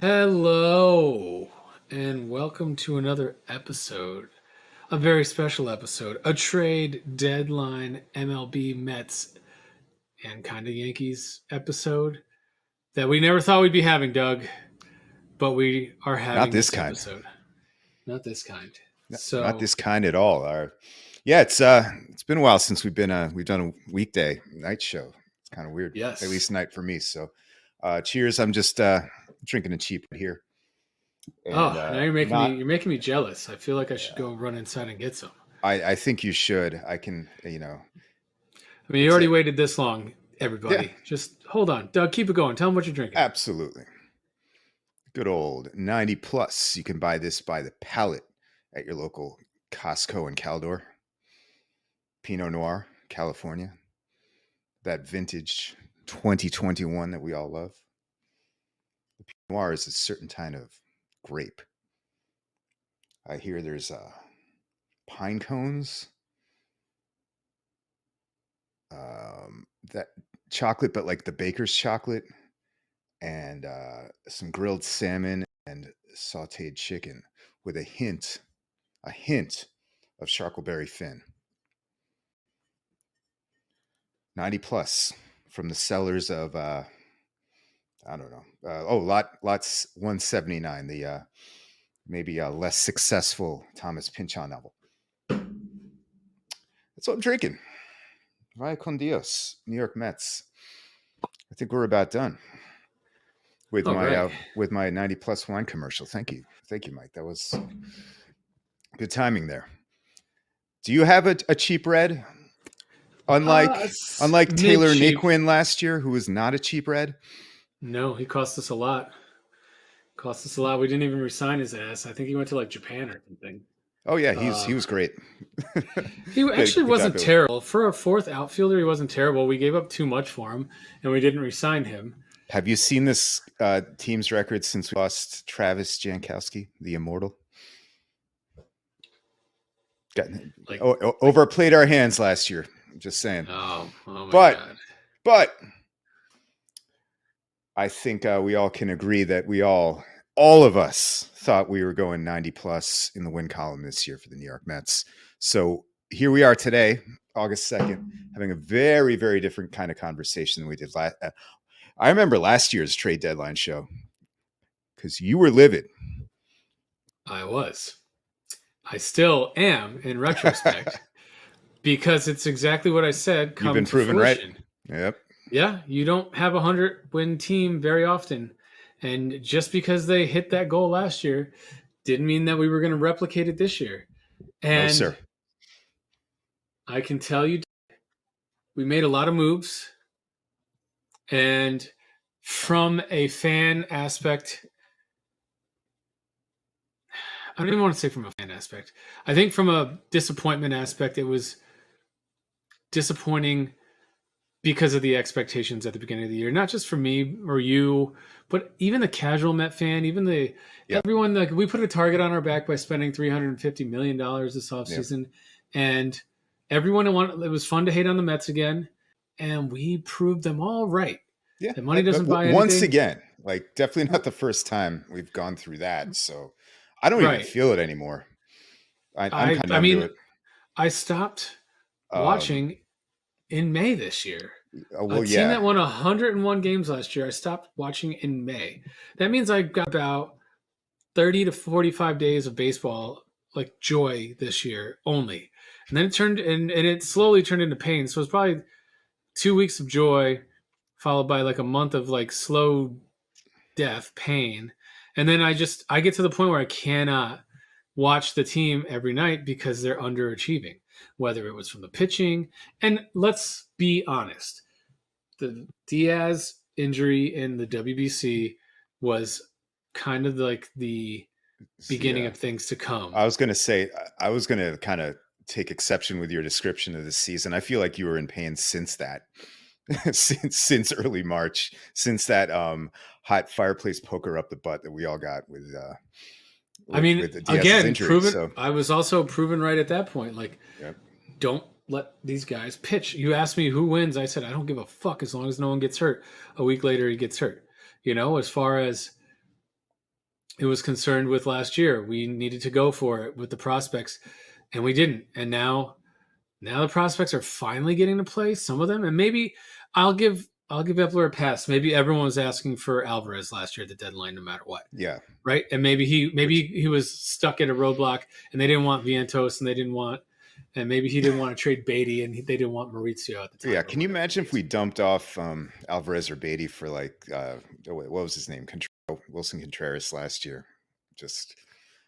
Hello, and welcome to another episode, a very special episode, a trade deadline MLB Mets and kind of Yankees episode that we never thought we'd be having, Doug, but we are Not having this this kind. episode. Not this kind. Not So, this kind at all. Yeah, it's been a while since we've done a weekday night show. It's kind of weird, at yes. least night for me. So, cheers. I'm just drinking a cheap right here, and Oh, now not. you're making me jealous. I feel like I should Yeah, go run inside and get some. I think you should. I can. I mean, you It's already a waited this long, yeah, everybody. Just hold on. Doug, keep it going. Tell them what you're drinking. absolutely. Good old 90 plus. You can buy this by the pallet at your local Costco in Caldor. Pinot Noir, California. That vintage 2021 that we all love. Noir is a certain kind of grape. I hear there's pine cones, that chocolate, but like the baker's chocolate, and some grilled salmon and sautéed chicken with a hint of charcleberry fin. 90 plus from the cellars of I don't know. Lots 179. The maybe less successful Thomas Pynchon novel. That's what I'm drinking. Vaya con Dios, New York Mets. I think we're about done All right. with my 90 plus wine commercial. Thank you, Mike. That was good timing there. Do you have a cheap red? It's Unlike mid Taylor cheap. Naquin last year, who was not a cheap red. No, he cost us a lot. Cost us a lot. We didn't even resign his ass. I think he went to like Japan or something. Oh yeah, he Uh, was great. he actually Good guy, wasn't Billy. terrible for a fourth outfielder. He wasn't terrible. We gave up too much for him, and we didn't resign him. Have you seen this team's record since we lost Travis Jankowski, the immortal? Got Like, overplayed our hands last year. I'm just saying. oh my But god. but I think we all can agree that all of us thought we were going 90 plus in the win column this year for the New York Mets. So here we are today, August 2nd, having a very, very different kind of conversation than we did last. I remember last year's trade deadline show because you were livid. I was. I still am in retrospect because it's exactly what I said You've come been to proven right. fruition. Yep. Yeah, you don't have a 100 win team very often. And just because they hit that goal last year didn't mean that we were going to replicate it this year. No, And sir. I can tell you, we made a lot of moves. And from a fan aspect, I don't even want to say from a fan aspect. I think from a disappointment aspect, it was disappointing because of the expectations at the beginning of the year, not just for me or you, but even the casual Met fan, even the Yep. everyone. Like we put a target on our back by spending $350 million this Yep. offseason, and everyone wanted. It was fun to hate on the Mets again, and we proved them all right. Yeah. That money doesn't buy Once anything. again, like definitely not the first time we've gone through that. So I don't even Right. feel it anymore. I'm I kind of I numb to mean, it. I stopped Um, watching in May this year. A well, team yeah. that won 101 games last year, I stopped watching in May. That means I got about 30 to 45 days of baseball, like joy this year only. And then it turned and it slowly turned into pain. So it's probably 2 weeks of joy, followed by like a month of like slow death, pain. And then I get to the point where I cannot watch the team every night because they're underachieving, whether it was from the pitching. And let's be honest, the Diaz injury in the WBC was kind of like the beginning Yeah. of things to come. I was going to say, I was going to kind of take exception with your description of this season. I feel like you were in pain since that, since early March, since that hot fireplace poker up the butt that we all got I mean, with the Diaz's again, injury. proven. So, I was also proven right at that point. Like, yep. don't let these guys pitch. You asked me who wins. I said I don't give a fuck as long as no one gets hurt. A week later, he gets hurt. As far as it was concerned with last year. We needed to go for it with the prospects, and we didn't. And now the prospects are finally getting to play, some of them, and maybe I'll give Epler a pass. Maybe everyone was asking for Alvarez last year at the deadline, no matter what, Yeah. right? And maybe Which he was stuck at a roadblock, and they didn't want Vientos, and they didn't want, and maybe he didn't want to trade Beatty, and they didn't want Maurizio at the yeah, time, or can you whatever the imagine if case we may be. dumped off Alvarez or Beatty for like what was his name? Wilson Contreras last year. Just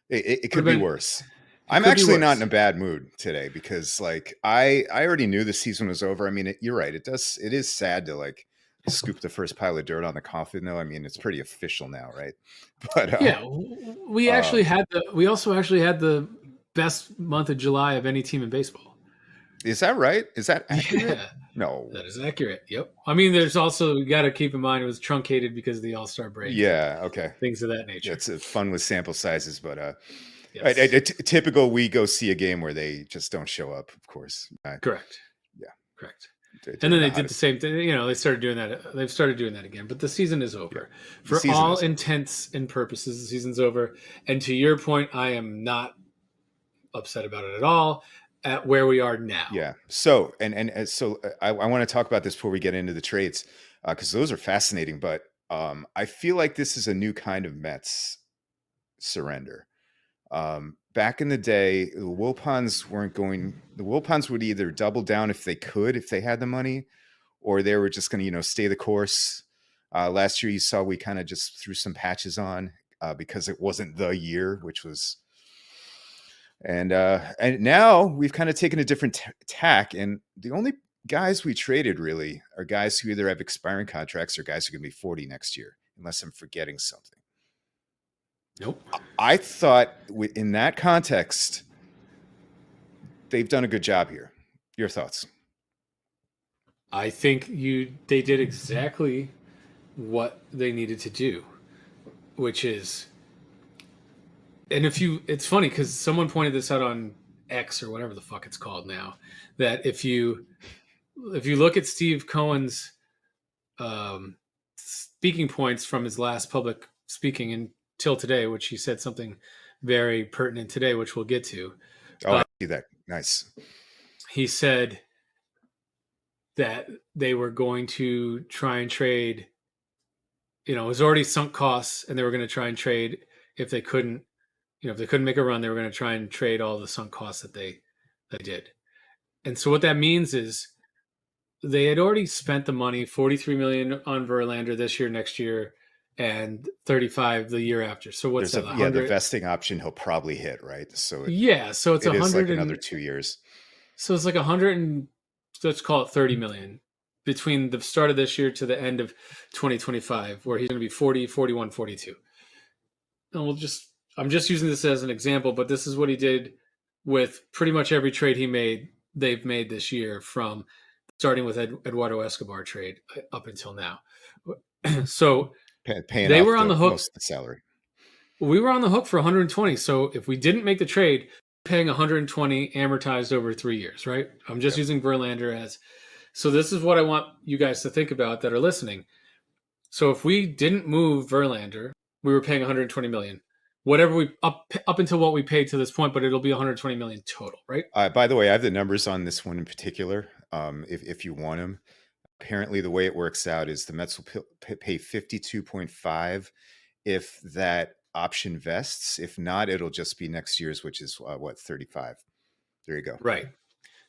it Would could have be been. worse. It I'm could be actually not in worse. a bad mood today because like I already knew the season was over. I mean, you're right. It is sad to like scoop the first pile of dirt on the coffin though. I mean, it's pretty official now, right? But Yeah, um we also actually had the best month of July of any team in baseball. is that right? Is that accurate? Yeah, No. that is accurate. Yep. I mean, there's also, you got to keep in mind, it was truncated because of the All Star break and Yeah, okay. things of that nature. That's fun with sample sizes, but Yes. typical we go see a game where they just don't show up, of course. Correct. Yeah, Correct. And during then the they did the hottest. same thing. You know, they started doing that. They've started doing that again. But the season is Yeah, over. the For season all is over. intents and purposes, the season's over. And to your point, I am not upset about it at all at where we are now. Yeah. So I want to talk about this before we get into the trades because those are fascinating. But I feel like this is a new kind of Mets surrender. Back in the day, the Wilpons weren't going. The Wilpons would either double down if they could, if they had the money, or they were just going to, stay the course. Last year, you saw we kind of just threw some patches on because it wasn't the year, which was, and now we've kind of taken a different tack, and the only guys we traded really are guys who either have expiring contracts or guys who are going to be 40 next year, unless I'm forgetting something. Nope. I thought in that context, they've done a good job here. Your thoughts? I think they did exactly what they needed to do, which is, and if you, it's funny because someone pointed this out on X or whatever the fuck it's called now, that if you look at Steve Cohen's speaking points from his last public speaking until today, which he said something very pertinent today, which we'll get to. Oh, I see that. Nice. He said that they were going to try and trade, you know, it was already sunk costs, and they were going to try and trade if they couldn't, you know, if they couldn't make a run, they were going to try and trade all the sunk costs that they did. And so what that means is they had already spent the money, 43 million on Verlander this year, next year, and 35 the year after. So what's There's that? the 100. vesting option he'll probably hit, right? So Yeah, so it's it a is like hundred another and 2 years. so it's like 100 and, let's call it 30 million between the start of this year to the end of 2025, where he's going to be 40, 41, 42. And I'm just using this as an example, but this is what he did with pretty much every trade they've made this year, from starting with Eduardo Escobar trade up until now. So Paying they off were on the the hook. most of the salary. We were on the hook for 120. So if we didn't make the trade, paying 120 amortized over 3 years, right? I'm just Yep. using Verlander as. So this is what I want you guys to think about that are listening. So if we didn't move Verlander, we were paying 120 million. Whatever we up until what we paid to this point, but it'll be 120 million total, right? By the way, I have the numbers on this one in particular. If you want them, apparently the way it works out is the Mets will pay 52.5 if that option vests. If not, it'll just be next year's, which is what 35. There you go. Right.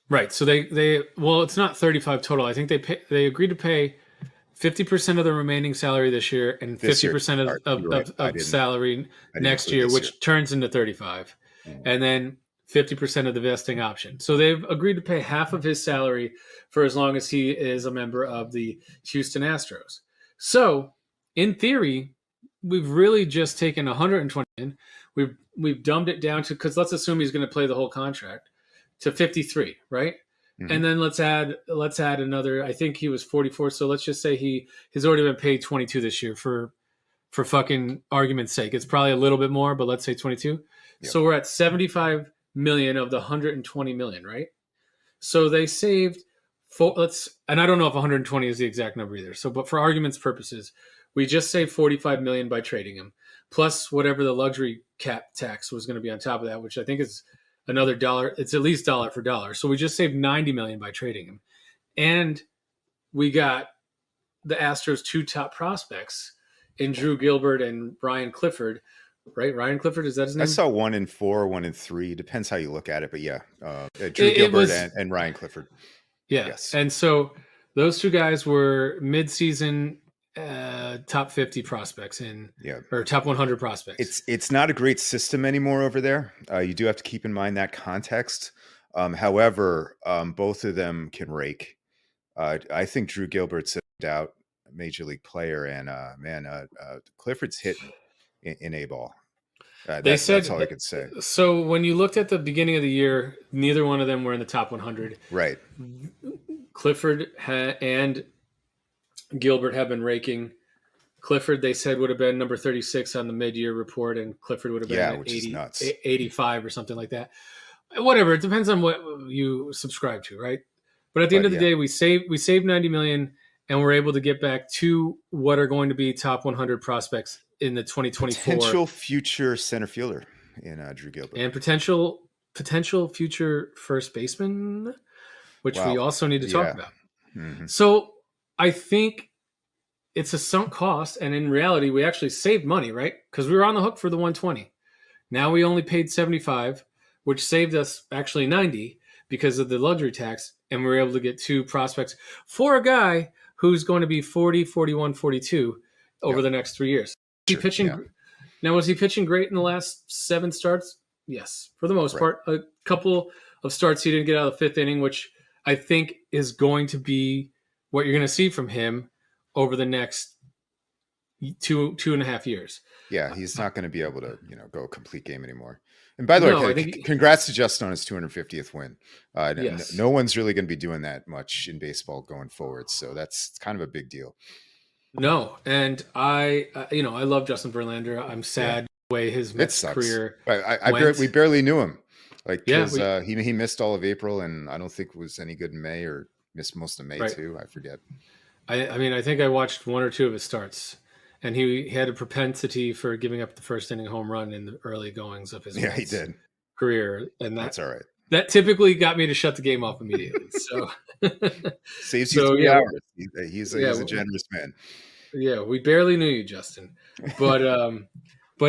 Right. So well, it's not 35 total. I think they agreed to pay 50% of the remaining salary this year and This year, 50% all right, you're right. of salary I didn't next include year, this year. which turns into 35. Mm. And then 50% of the vesting option. So they've agreed to pay half of his salary for as long as he is a member of the Houston Astros. So, in theory, we've really just taken 120 million. We've dumbed it down to, because let's assume he's going to play the whole contract, to 53, right? Mm-hmm. And then let's add another. I think he was 44, so let's just say he has already been paid 22 this year for fucking argument's sake. It's probably a little bit more, but let's say 22. Yep. So we're at 75 million of the 120 million, right? So they saved and I don't know if 120 is the exact number either. So, but for argument's purposes, We just saved 45 million by trading him, plus whatever the luxury cap tax was going to be on top of that, which I think is another dollar. It's at least dollar for dollar. So we just saved 90 million by trading him, and we got the Astros' two top prospects in Drew Gilbert and Ryan Clifford. Right, Ryan Clifford, is that his I name? saw 1 and 4, 1 and 3. Depends how you look at it, but yeah, Drew It Gilbert was, and Ryan Clifford. yeah, Yes. and so those two guys were mid-season top 50 prospects in Yeah. or top 100 prospects. It's not a great system anymore over there. You do have to keep in mind that context. However, both of them can rake. I think Drew Gilbert's a doubt major league player, and man, Clifford's hitting in A ball. They That's all said I could say. so when you looked at the beginning of the year, neither one of them were in the top 100. Right. Clifford and Gilbert have been raking. Clifford, they said, would have been number 36 on the mid-year report, and Clifford would have been Yeah, at which is 80, nuts. 85 or something like that. Whatever, it depends on what you subscribe to, right? But at the end But of the yeah, day, we saved 90 million, and we're able to get back to what are going to be top 100 prospects in the 2024 potential future center fielder in Drew Gilbert. and potential future first baseman, which we Wow. also need to talk Yeah. about. Hmm. So I think it's a sunk cost, and in reality, we actually saved money, right? Because we were on the hook for the 120. Now we only paid 75, which saved us actually 90 because of the luxury tax, and we were able to get two prospects for a guy who's going to be 40, 41, 42 over Yep. the next 3 years. He Sure. pitching Yeah. now was he pitching great in the last 7 starts? Yes, for the most Right. part. A couple of starts he didn't get out of the fifth inning, which I think is going to be what you're going to see from him over the next 2.5 years. Yeah, he's not going to be able to, go a complete game anymore. And by the way, No, I think congrats to Justin on his 250th win. yes. No one's really going to be doing that much in baseball going forward, so that's kind of a big deal. No, and I love Justin Verlander. I'm Yeah, sad the way his it Mets sucks. career We went. barely knew him, like Yeah, because we he missed all of April, and I don't think was any good in May, or missed most of May right. too. I forget. I mean, I think I watched one or two of his starts, and he had a propensity for giving up the first inning home run in the early goings of his Yeah, he Mets did. career, and That's all right. that typically got me to shut the game off immediately. So, Saves you so 3 hours. yeah, He's a generous man. yeah, we barely knew you, Justin, but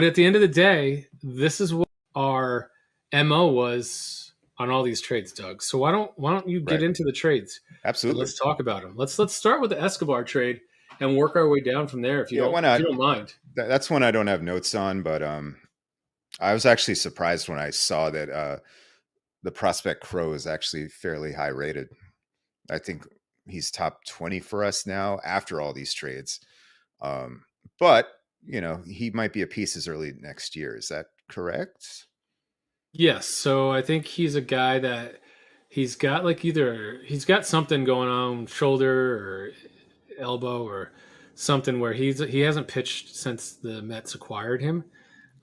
at the end of the day, this is what our mo was on all these trades, Doug. So why don't you get Right. into the trades and Absolutely. let's talk about them. Let's start with the Escobar trade and work our way down from there, if you Yeah. don't Why if you not? don't mind. That's one I don't have notes on, but I was actually surprised when I saw that the prospect Crow is actually fairly high rated. I think he's top 20 for us now after all these trades. Um, but he might be a piece as early next year. Is that correct? Yes, so I think he's a guy that he's got something going on, shoulder or elbow or something, where he hasn't pitched since the Mets acquired him.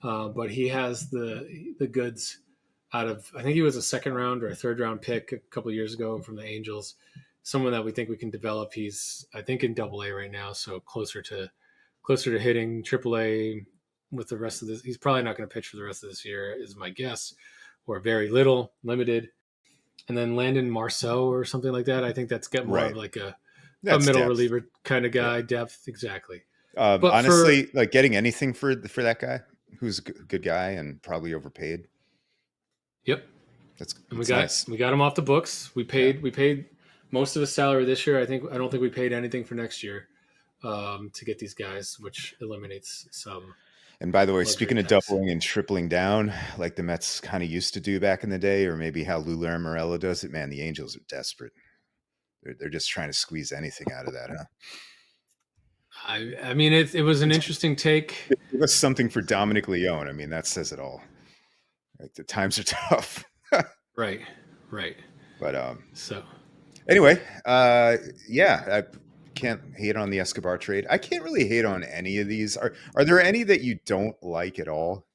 But he has the goods out of, I think he was a second round or a third round pick a couple of years ago from the Angels. Someone that we think we can develop. He's, I think, in Double A right now, so closer to hitting Triple A with the rest of this. He's probably not going to pitch for the rest of this year, is my guess, or very little, limited. And then Landon Marceau or something like that. I think that's got more of Right. like a That's middle depth. reliever kind of Yeah. guy, depth, exactly. But for Honestly, like getting anything for that guy who's a good guy and probably overpaid. yep, That's and we it's got nice. we got him off the books. Yeah. We paid most of his salary this year. I don't think we paid anything for next year to get these guys, which eliminates some And by the way, luxury speaking of tax. doubling and tripling down, like the Mets kind of used to do back in the day, or maybe how Lou Lamoriello does it, man, the Angels are desperate. They're just trying to squeeze anything out of that, huh? I mean, it was an interesting take. Give us something for Dominic Leone. I mean, that says it all. Like the times are tough. Right, right. But So anyway, yeah, I can't hate on the Escobar trade. I can't really hate on any of these. Are there any that you don't like at all?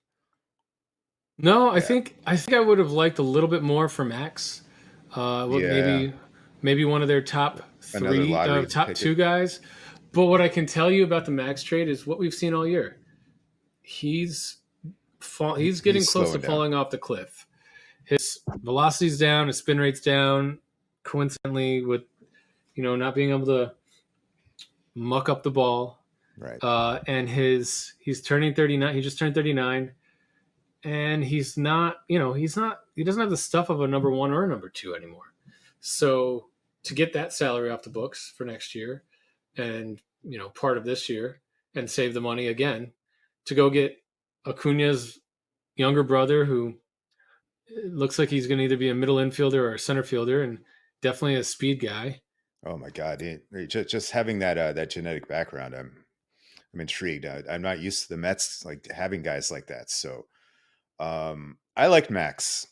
no, Yeah, I think I would have liked a little bit more from Max. What yeah, maybe one of their top another three, lottery top ticket. two guys. But what I can tell you about the Max trade is what we've seen all year. He's he's getting He's close to slowing down. falling off the cliff. His velocity's down, his spin rate's down. Coincidentally, with not being able to muck up the ball, Right. and he's turning 39. He just turned 39, and he doesn't have the stuff of a number one or a number two anymore. So to get that salary off the books for next year, and part of this year, and save the money again to go get Acuna's younger brother, who looks like he's going to either be a middle infielder or a center fielder, and definitely a speed guy. Oh my God! Just having that genetic background, I'm intrigued. I'm not used to the Mets like having guys like that. So I liked Max.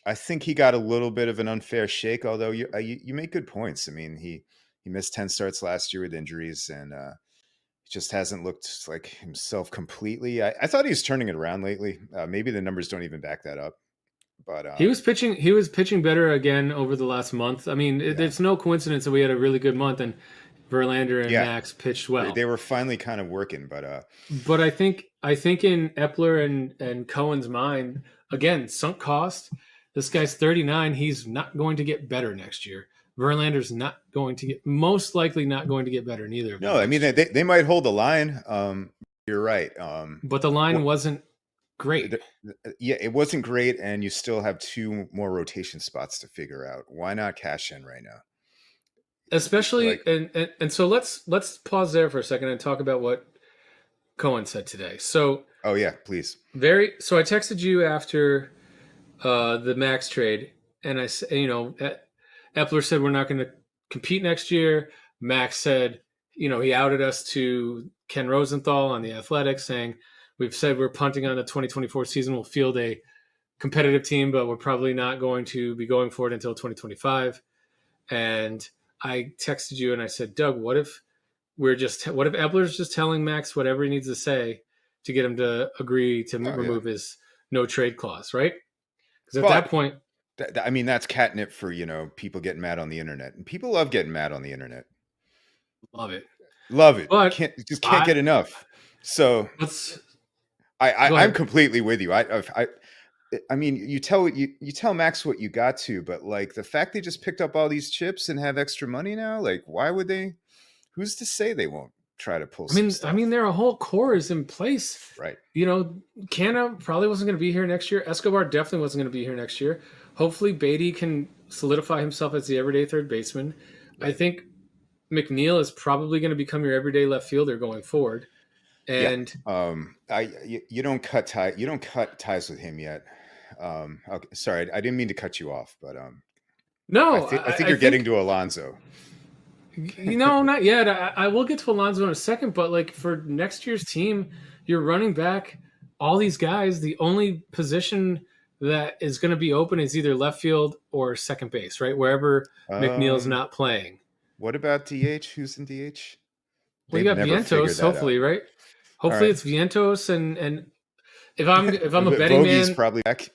I think he got a little bit of an unfair shake, although you make good points. I mean, he missed 10 starts last year with injuries, and he just hasn't looked like himself completely. I thought he was turning it around lately. Maybe the numbers don't even back that up, but He was pitching. He was pitching better again over the last month. I mean, yeah, it's no coincidence that we had a really good month and Verlander and yeah, Max pitched they well. were finally kind of working, but But I think in Epler and Cohen's mind, again, sunk cost. This guy's 39. He's not going to get better next year. Verlander's not going to get most likely not going to get better. Neither of them no, I mean next year. they might hold the line. You're right. But the line What wasn't great, yeah, it wasn't great, and you still have two more rotation spots to figure out. Why not cash in right now? especially Like, and so let's pause there for a second and talk about what Cohen said today. So oh yeah, please. so I texted you after the Max trade, and I said, Epler said we're not going to compete next year. Max said, he outed us to Ken Rosenthal on the Athletics, saying we've said we're punting on the 2024 season. We'll field a competitive team, but we're probably not going to be going for it until 2025. And I texted you and I said, Doug, what if Epler's just telling Max whatever he needs to say to get him to agree to Oh yeah, remove his no trade clause, right? Because at that but point, I mean that's catnip for people getting mad on the internet, and people love getting mad on the internet. love it. Love it. But Can't I get enough. So let's go I'm ahead. completely with you. I mean, you tell Max what you got to, but like the fact they just picked up all these chips and have extra money now, like why would they? Who's to say they won't try to pull some I mean, stuff? their whole core is in place. Right. You know, Canna probably wasn't going to be here next year. Escobar definitely wasn't going to be here next year. Hopefully, Beatty can solidify himself as the everyday third baseman. I Right. think McNeil is probably going to become your everyday left fielder going forward. Yeah. And You don't cut ties with him yet. Okay, sorry, I didn't mean to cut you off, but no, I think I you're getting think to Alonso. not yet. I will get to Alonso in a second, but like for next year's team, you're running back all these guys. The only position that is going to be open is either left field or second base, right? Wherever McNeil's Um, not playing. what about DH? Who's in DH? Well, you They've got never figured Vientos, that out. hopefully, right? All Hopefully right. it's Vientos, and if I'm a betting Bogey's man, probably back.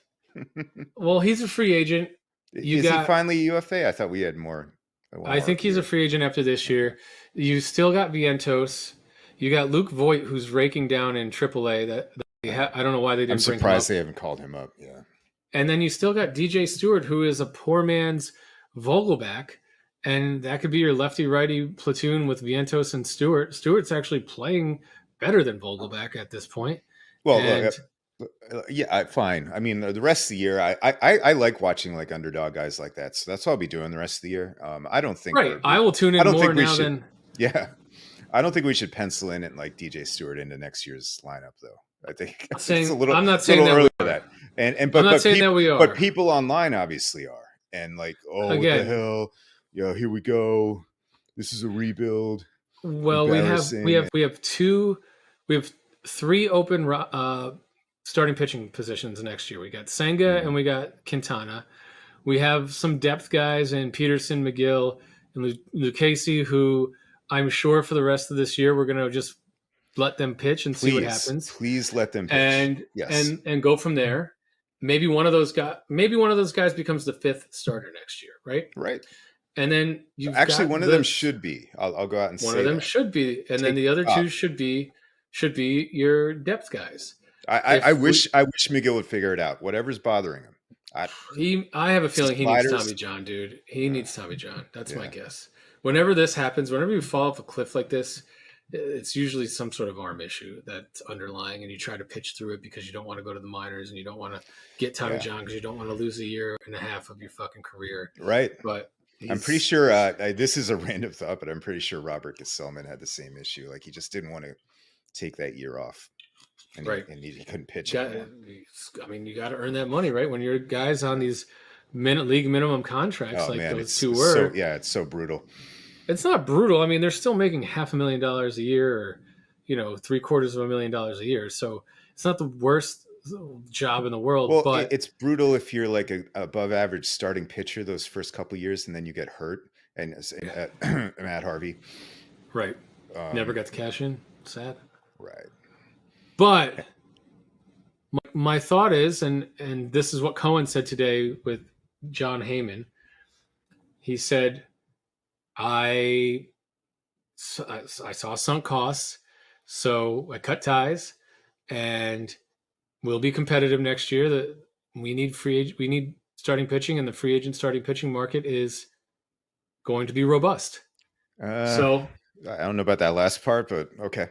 well, he's a free agent. You Is he got finally UFA? I thought we had more one I more think he's a year. free agent after this Okay. year. You still got Vientos. You got Luke Voigt, who's raking down in AAA. I don't know why they I'm didn't bring him surprised up. they haven't called him up. Yeah. And then you still got DJ Stewart, who is a poor man's Vogelback, and that could be your lefty righty platoon with Vientos and Stewart. Stewart's actually playing better than Vogelback at this point. Well, look, And yeah, fine. I mean, the rest of the year, I like watching like underdog guys like that. So that's what I'll be doing the rest of the year. I don't think right, I will tune I in don't more think we now should. than Yeah, I don't think we should pencil in it like DJ Stewart into next year's lineup, though. I think saying I'm not it's a saying little that early we for are. that. And I'm not saying that we but are. people online obviously are, and like, oh, what the Again, hell? Yeah, here we go. This is a rebuild. well, Embarrassing. we have three open starting pitching positions next year. We got Senga and Mhm. we got Quintana. We have some depth guys in Peterson, McGill, and Lucchesi, who I'm sure for the rest of this year we're going to just let them pitch and see what happens, Please let them pitch. and Yes. and go from there. Maybe one of those guys becomes the fifth starter next year, right? Right. and then you've Actually, got one of them the should be. I'll go out and one of say them that. should be, and then Take the other the top. two should be your depth guys. I If we wish McGill would figure it out. Whatever's bothering him. I I have a feeling he needs sliders. Tommy John, dude. He Uh, needs Tommy John. That's my yeah, guess. Whenever this happens, whenever you fall off a cliff like this, it's usually some sort of arm issue that's underlying, and you try to pitch through it because you don't want to go to the minors and you don't want to get Tommy yeah, John because you don't want to lose a year and a half of your fucking career. right. But I'm pretty he's sure. This is a random thought, but I'm pretty sure Robert Gesellman had the same issue. Like he just didn't want to take that year off, and right. he couldn't pitch Got, anymore. I mean, you got to earn that money, right? When you're guys on these league minimum contracts Oh like man, those two it's so were, yeah, it's so brutal. it's not brutal. I mean, they're still making $500,000 a year, or $750,000 a year. So it's not the worst job in the world. Well, But it's brutal if you're like a above average starting pitcher those first couple years, and then you get hurt. And Matt Harvey, right, never um, got to cash in. Sad. right? But my thought is, and this is what Cohen said today with John Heyman. He said, I I saw sunk costs, so I cut ties, and we'll be competitive next year. That we need starting pitching, and the free agent starting pitching market is going to be robust. Uh, So, I don't know about that last part, but okay.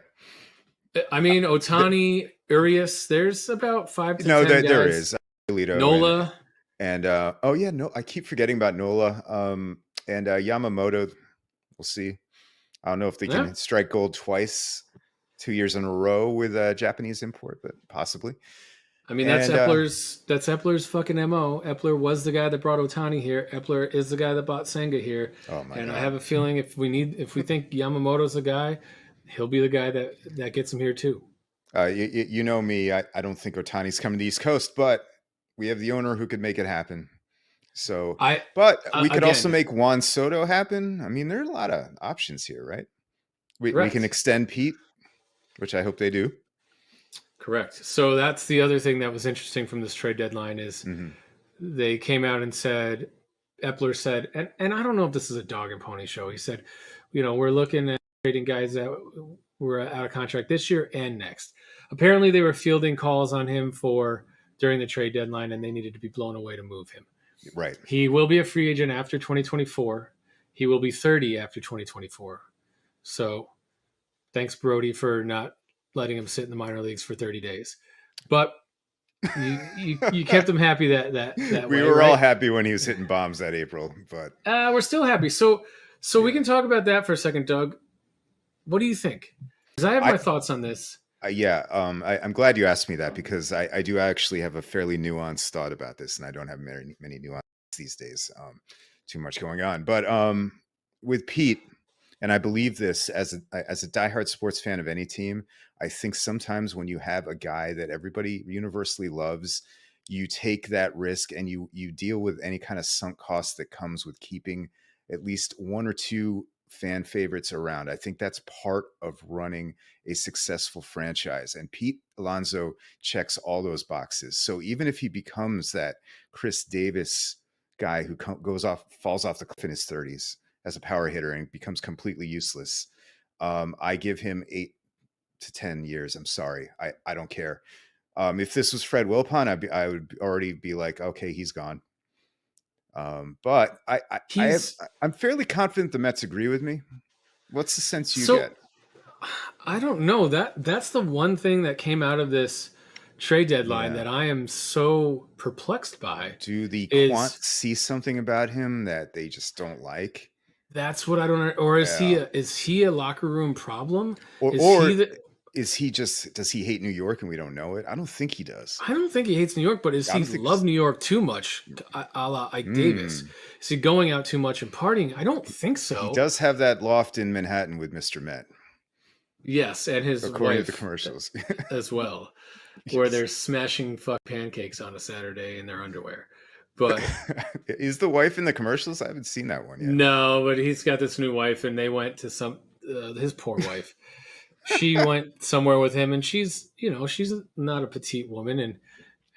I mean, Th- Otani, Urias, there's about five to no, ten there guys. is Alito Nola, and oh yeah, no, I keep forgetting about Nola. And Yamamoto. We'll see. I don't know if they yeah. can strike gold twice, 2 years in a row with a Japanese import, but possibly. I mean, And That's Epler's fucking mo. Epler was the guy that brought Otani here. Epler is the guy that bought Senga here, oh my and I god, have a feeling if we think Yamamoto's the guy, he'll be the guy that gets him here too. you know me. I don't think Otani's coming to the East Coast, but we have the owner who could make it happen. So, I but we could also again, make Juan Soto happen. I mean, there are a lot of options here, right? We can correct, extend Pete, which I hope they do. correct. So that's the other thing that was interesting from this trade deadline is Hmm. they came out and said, Epler said, and I don't know if this is a dog and pony show. He said, we're looking at trading guys that were out of contract this year and next. Apparently, they were fielding calls on him for during the trade deadline, and they needed to be blown away to move him. Right. He will be a free agent after 2024. He will be 30 after 2024. So thanks, Brody, for not letting him sit in the minor leagues for 30 days. But you kept him happy that We way, were all right? happy when he was hitting bombs that April, but We're still happy. So we yeah, can talk about that for a second, Doug. What do you think? Because I have I my thoughts on this. yeah, I'm glad you asked me that because I do actually have a fairly nuanced thought about this, and I don't have many nuances these days. Too much going on, but with Pete, and I believe this as a diehard sports fan of any team, I think sometimes when you have a guy that everybody universally loves, you take that risk and you deal with any kind of sunk cost that comes with keeping at least one or two fan favorites around. I think that's part of running a successful franchise. And Pete Alonso checks all those boxes. So even if he becomes that Chris Davis guy who falls off the cliff in his 30s as a power hitter and becomes completely useless, I give him 8 to 10 years. I'm sorry. I don't care. If this was Fred Wilpon, I would already be like, okay, he's gone. But He's I'm fairly confident the Mets agree with me. What's the sense you so get? I don't know that's the one thing that came out of this trade deadline Yeah. that I am so perplexed by Do the is quants see something about him that they just don't like? that's what I don't. Or Yeah. is he a locker room problem? Is he Or the? is he just does he hate New York and we don't know it? I don't think he does. I don't think he hates New York, but is I he don't think love New York too much, a la Ike Davis? mm, Is he going out too much and partying? I don't think he so. does have that loft in Manhattan with Mr. Met, Yes, and his according to the wife commercials. as well, where Yes. they're smashing fuck pancakes on a Saturday in their underwear. But Is the wife in the commercials? I haven't seen that one yet. no, but he's got this new wife, and they went to his poor wife. She went somewhere with him, and she's not a petite woman, and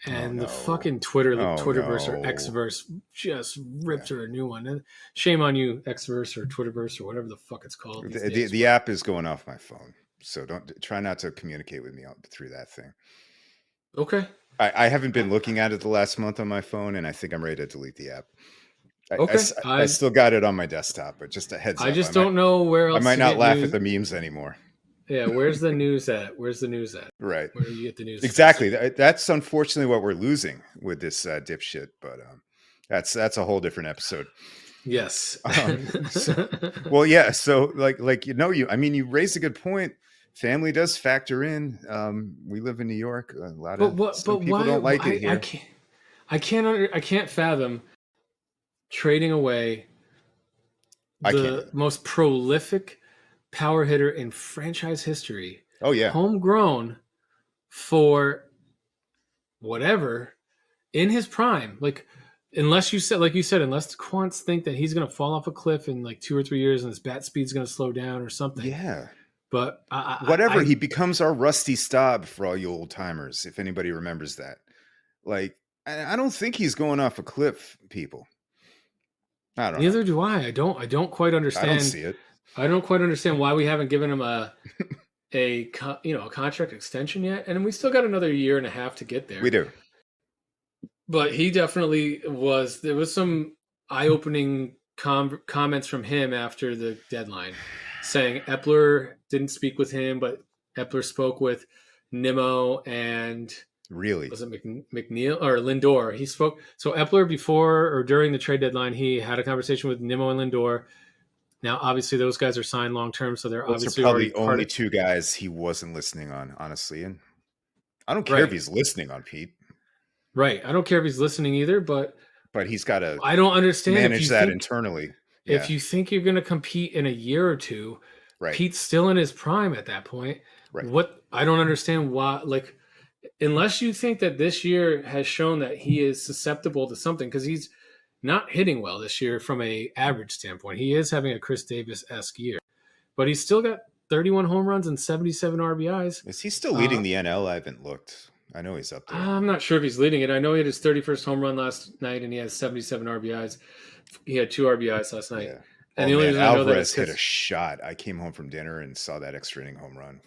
Oh and the no. fucking Oh Twitterverse or no. Xverse just Yeah. ripped her a new one. And shame on you, Xverse or Twitterverse or whatever the fuck it's called these The days. the But app is going off my phone, so don't try not to communicate with me through that thing. okay, I haven't been looking at it the last month on my phone, and I think I'm ready to delete the app. okay. I still got it on my desktop, but just a heads I up, just don't know where I else might to not get laugh at news. the memes anymore. Yeah, where's the news at? Where's the news at? Right. Where do you get the news from? Exactly. That's unfortunately what we're losing with this dipshit, but that's a whole different episode. Yes. So, well, yeah. So, I mean, you raised a good point. Family does factor in. We live in New York. A lot but of what? some But people why? don't like it I here. can't. I can't fathom trading away I can't the either. most prolific power hitter in franchise history, Oh yeah, homegrown for whatever in his prime. Like, unless you said, like you said, unless the quants think that he's going to fall off a cliff in like 2 or 3 years and his bat speed's going to slow down or something. yeah. But Whatever. He becomes our Rusty Staub for all you old timers, if anybody remembers that. Like, I don't think he's going off a cliff, people. I don't know. neither do I. I don't quite I don't understand. see it. I don't quite understand why we haven't given him a contract extension yet, and we still got another year and a half to get We there. do. But he definitely was. There was some eye-opening comments from him after the deadline, saying Epler didn't speak with him, but Epler spoke with Nimmo and Really. was it McNeil or Lindor? He spoke. So Epler before or during the trade deadline, he had a conversation with Nimmo and Lindor. Now, obviously, those guys are signed long term, so they're Those are obviously already probably part only of. two guys he wasn't listening on, honestly. And I don't care if Right, he's listening on Pete, right. I don't care if he's listening either, but but he's got to I don't understand manage that internally. if Yeah. you think you're going to compete in a year or two. Right. Pete's still in his prime at that point. Right. What I don't understand why, like, unless you think that this year has shown that he is susceptible to something, because he's not hitting well this year from a average standpoint. He is having a Chris Davis esque year, but he's still got 31 home runs and 77 RBIs. Is he still leading Uh, the NL? I haven't looked. I know he's up there. I'm not sure if he's leading it. I know he had his 31st home run last night, and he has 77 RBIs. He had 2 RBIs last night, Yeah. and Oh the only man, reason I know that is Alvarez hit a because shot. I came home from dinner and saw that extra inning home run.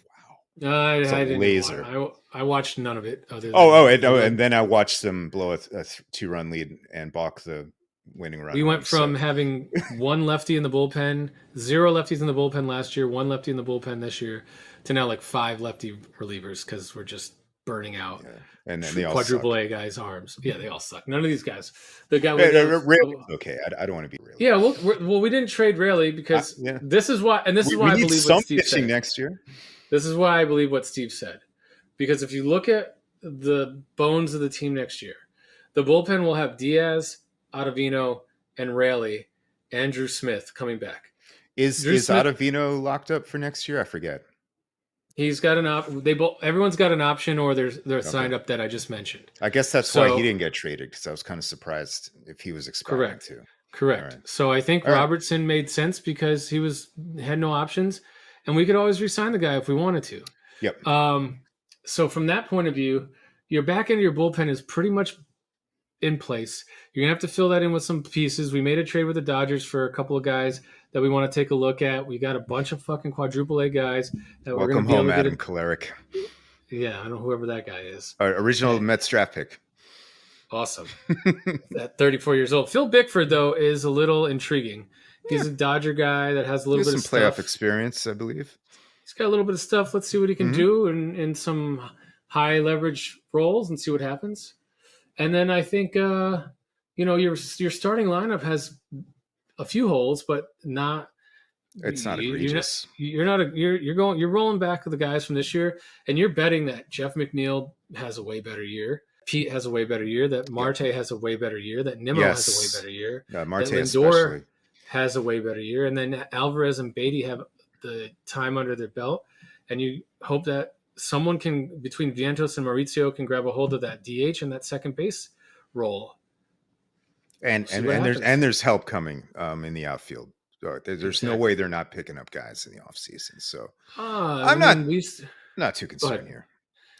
Wow. It's a I didn't laser. watch. I watched none of it. Other than And then I watched them blow a 2-run lead and balk the winning run we home. went from So having one lefty in the bullpen, zero lefties in the bullpen last year, one lefty in the bullpen this year, to now like 5 lefty relievers because we're just burning out yeah, and then they all quadruple suck. A guys' arms. Yeah, they all suck. None of these guys. The guy with Really, okay. I don't want to be really. yeah, well, we didn't trade Rayleigh because Yeah, this is why, and this is we why I need believe what some Steve pitching said. next year. This is why I believe what Steve said. Because if you look at the bones of the team next year, the bullpen will have Diaz, Ottavino, and Rayleigh, Andrew Smith coming back. Is Drew Smith, Ottavino locked up for next year? I forget. he's got an op. They both, everyone's got an option, or they're signed Okay. up that I just mentioned. I guess that's why he So didn't get traded, because I was kind of surprised if he was expiring correct, too. All correct. right. So I think All right. Robertson made sense because he had no options, and we could always resign the guy if we wanted to. Yep. So from that point of view, your back end of your bullpen is pretty much in place. You're gonna have to fill that in with some pieces. We made a trade with the Dodgers for a couple of guys that we want to take a look at. We got a bunch of fucking quadruple A guys that we're Welcome gonna be able home, to get Adam it. Kolarek. Yeah, I don't know whoever that guy is. Original And Mets draft pick. awesome. At 34 years old. Phil Bickford, though, is a little intriguing. He's a Dodger guy that has a He little has bit of some playoff stuff. experience, I believe. He's got a little bit of stuff. Let's see what he can Mm-hmm. do in some high leverage roles and see what happens. And then I think your starting lineup has a few holes, but not It's not you're not egregious. you're rolling back with the guys from this year, and you're betting that Jeff McNeil has a way better year, Pete has a way better year, that Yep. Marte has a way better year, that Nimmo has a way Yes. better year, Marte that Lindor especially. has a way better year, and then Alvarez and Beatty have the time under their belt, and you hope that someone can between Vientos and Maurizio can grab a hold of that DH and that second base role. And See what happens. there's help coming in the outfield. There's no way Exactly. they're not picking up guys in the offseason. So I I'm mean, not too go concerned ahead. here.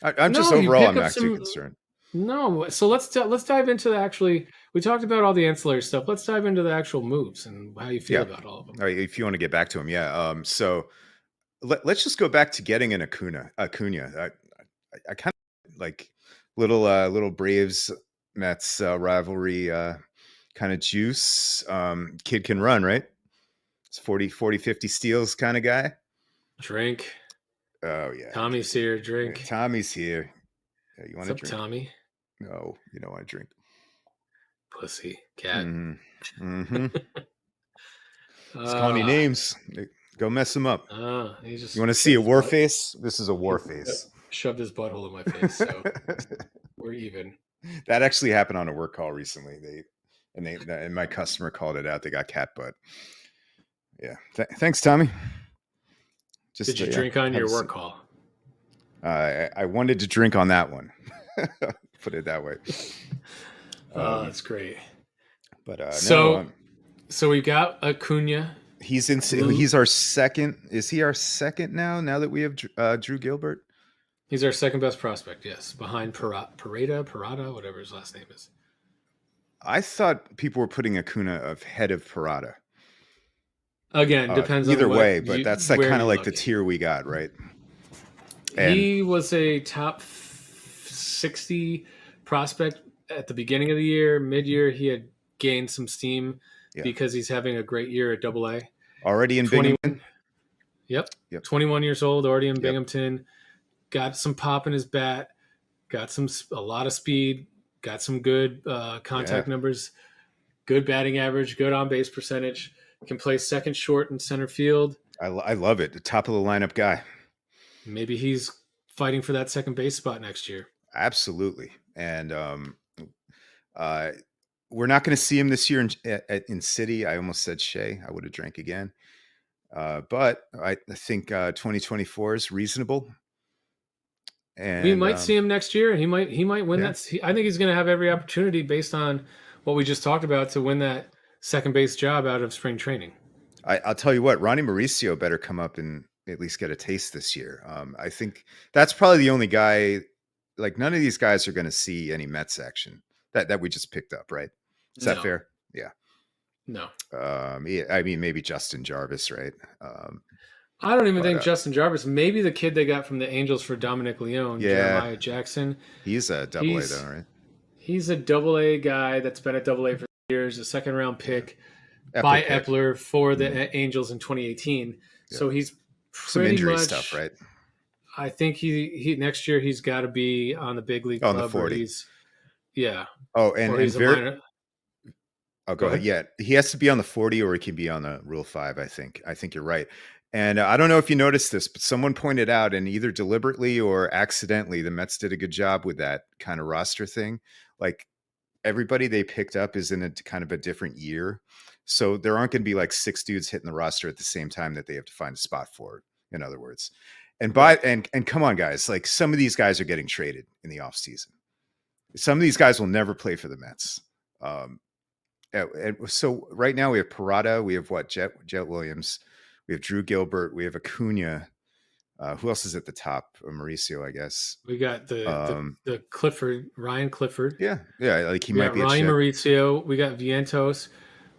I'm just No, you overall pick I'm up not too some. concerned. No, so let's dive into the actually. We talked about all the ancillary stuff. Let's dive into the actual moves and how you feel Yeah. about all of them. All right, if you want to get back to him, yeah. So let's just go back to getting an Acuna. I kind of like little Braves Mets rivalry kind of juice. Kid can run, right? It's 50 steals kind of guy. Drink. Oh yeah. Tommy's here. Drink. Tommy's here. You want What's to up, drink? Tommy? No, you don't want to drink. Pussy cat. Mm-hmm. Mm-hmm. He's calling you Uh, names. Go mess him up. he You want just to see shoved a his war butt. face? This is a war He face. shoved his butthole in my face. So we're even. That actually happened on a work call recently. And my customer called it out. They got cat butt. Yeah. Thanks, Tommy. Did Just you yeah, drink on have a your work seat. call? I wanted to drink on that one. Put it that way. That's great. But no, So, so we got Acuna. he's our second. Is he our second now? Now that we have Drew Gilbert, He's our second best prospect. Yes, behind Parada, whatever his last name is. I thought people were putting Acuna ahead of Parada. Again, depends on Either what way, but you that's like where kind of you're like the looking. tier we got, right? And He was a top 60 prospect at the beginning of the year. Mid-year, he had gained some steam yeah, because he's having a great year at Double A. already in 21, Binghamton. yep, Yep, 21 years old, already in yep, Binghamton. Got some pop in his bat. Got a lot of speed. Got some good yeah. contact numbers. Good batting average. Good on base percentage. Can play second, short, and center field. I love it. The top of the lineup guy. Maybe he's fighting for that second base spot next year. Absolutely. And uh, we're not going to see him this year in City. I almost said Shea. I would have drank again. But I think 2024 is reasonable. We And might see him next year. He might win yeah, that. I think he's going to have every opportunity based on what we just talked about to win that second base job out of spring training. I'll tell you what, Ronnie Mauricio better come up and at least get a taste this year. I think that's probably the only guy. Like none of these guys are going to see any Mets action that we just picked up, right? Is that No, fair? Yeah. no. Yeah, I mean, maybe Justin Jarvis, right? I don't even But think Justin Jarvis. Maybe the kid they got from the Angels for Dominic Leone, yeah, Jeremiah Jackson. he's a double A though, He's right? he's a Double A guy that's been at Double A for years. A second round Yeah, pick Epler by pick. Epler for Mm, the Angels in 2018. yep. So he's Some pretty injury stuff, much. right? I think he next year he's got to be on the big league On the club, or 40. he's yeah, Oh, or and he's a very. minor. Oh, Go go ahead. ahead. Yeah, he has to be on the 40, or he can be on the Rule 5. I think you're right. And I don't know if you noticed this, but someone pointed out, and either deliberately or accidentally, the Mets did a good job with that kind of roster thing. Like everybody they picked up is in a kind of a different year. So there aren't going to be like six dudes hitting the roster at the same time that they have to find a spot for, in other words. And Right. and come on, guys, like some of these guys are getting traded in the offseason. Some of these guys will never play for the Mets. Um, and so right now we have Parada, we have what, Jet Williams, we have Drew Gilbert, we have Acuna. Who else is at the top? Mauricio, I guess. We got Um, the Clifford, Ryan Clifford. yeah, like he We might got be a Ronnie check. Maurizio. We got Vientos.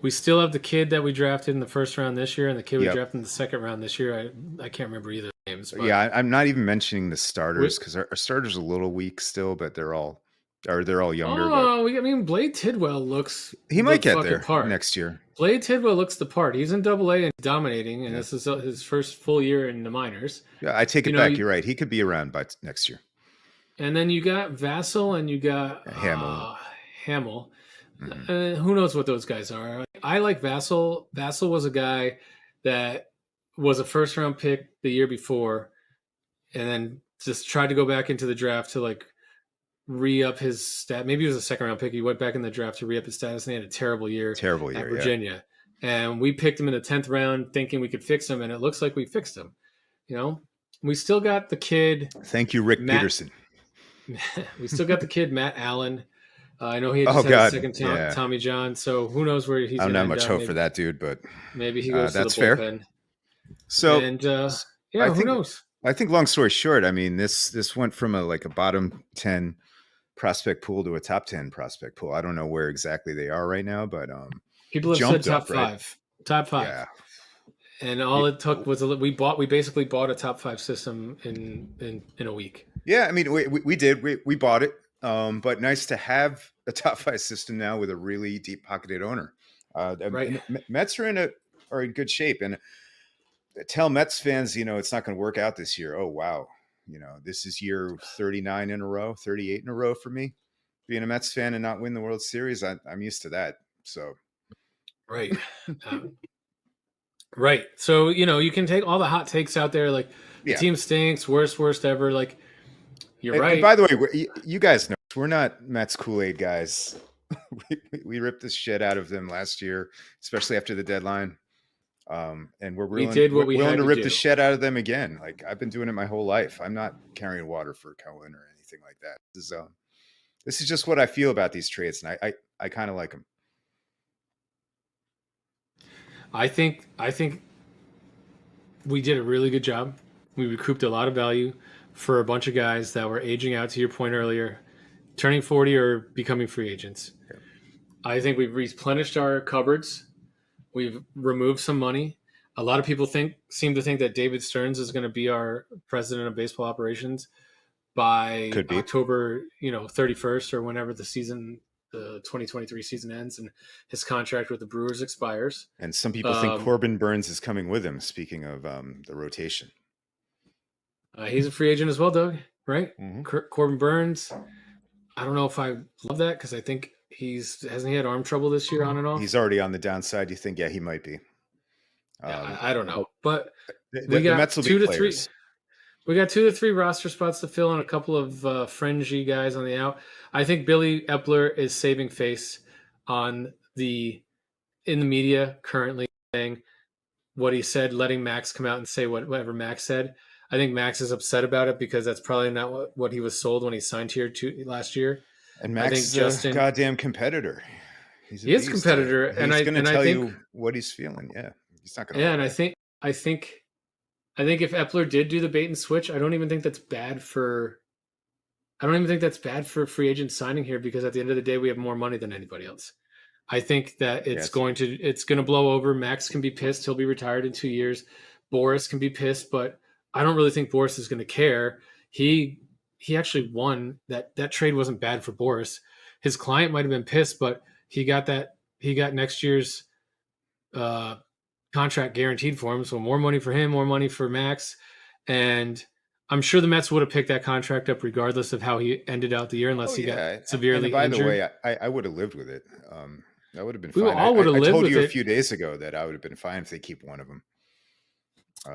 We still have the kid that we drafted in the first round this year, and the kid we Yep. drafted in the second round this year. I can't remember either names, Yeah, but I'm not even mentioning the we, starters because our starters are a little weak still, but they're all younger. But I mean, Blade Tidwell looks he the might get fucking there part. next year. Blade Tidwell looks the part. He's in Double A and dominating, and Yeah, this is his first full year in the minors. yeah. I take You it know, back. You're right. He could be around by next year. and then you got Vassell and you got Hamill. Hamill. Hmm. Who knows what those guys are? I like Vassell. Vassell was a guy that was a first round pick the year before, and then just tried to go back into the draft to like re up his stat. Maybe he was a second round pick. He went back in the draft to re up his status, and he had a terrible year Terrible at year. Yeah. Virginia. And we picked him in the 10th round, thinking we could fix him, and it looks like we fixed him. You know, we still got the kid Thank you, Rick Matt. Peterson. We still got the kid Matt Allen. I know he had Oh just had his God. second Yeah. Tommy John, so who knows where he's I don't going to have end much up. hope for Maybe that dude, but he goes to the that's fair. bullpen, So and I yeah, who think knows? long story short, I mean this went from a bottom 10 prospect pool to a top 10 prospect pool. I don't know where exactly they are right now, but People it have said jumped top up, right? five, top Yeah. five, and all it took was we basically bought a top five system in a week. Yeah, I mean, we did. We bought it. But nice to have a top five system now with a really deep pocketed owner. Right, And the Mets are in good shape. And tell Mets fans, it's not going to work out this year. Oh, wow. This is year 39 in a row, 38 in a row for me. Being a Mets fan and not win the World Series, I'm used to that. So, right, right. So you can take all the hot takes out there, like the yeah. team stinks, worst ever. Like you're And right. by the way, you guys know we're not Mets Kool-Aid guys. we ripped the shit out of them last year, especially after the deadline. And we're We willing did what we willing had to to rip the do. shit out of them again. Like I've been doing it my whole life. I'm not carrying water for Cohen or anything like that. This is just what I feel about these trades, and I kind of like them. I think we did a really good job. We recouped a lot of value for a bunch of guys that were aging out. To your point earlier, turning 40 or becoming free agents. Yeah. I think we've replenished our cupboards. We've removed some money. A lot of people seem to think that David Stearns is going to be our president of baseball operations by Could be. October, 31st or whenever the 2023 season ends and his contract with the Brewers expires. And some people think Um, Corbin Burns is coming with him. Speaking of the rotation, he's a free agent as well, Doug, right? hmm Corbin Burns. I don't know if I love that because I think hasn't he had arm trouble this year on and he's off? already on the downside. You think, yeah, he might be. Yeah, Um, I don't know, but we the Mets got will be two to three. players. We got 2 to 3 roster spots to fill and a couple of fringy guys on the out. I think Billy Epler is saving face on in the media currently, saying what he said, letting Max come out and say whatever Max said. I think Max is upset about it because that's probably not what he was sold when he signed here last year. And I Max think is a Justin, goddamn competitor. He's a he is a beast. competitor, and He's I going to and I tell think you what he's feeling. Yeah, he's not going to yeah, and lie. I think if Epler did do the bait and switch, I don't even think that's bad for I don't even think that's bad for free agent signing here because at the end of the day, we have more money than anybody else. I think that Yes. it's going to blow over. Max can be pissed; he'll be retired in 2 years. Boris can be pissed, but I don't really think Boris is going to care. He he actually won that trade wasn't bad for Boris. His client might have been pissed, but he got next year's uh, contract guaranteed for him. So more money for him, more money for Max, and I'm sure the Mets would have picked that contract up regardless of how he ended out the year, Oh unless he got yeah. And severely by the injured. way, I would have lived with it. That would have been We fine. all would have I lived told with you a it. few days ago that I would have been fine if they keep one of them.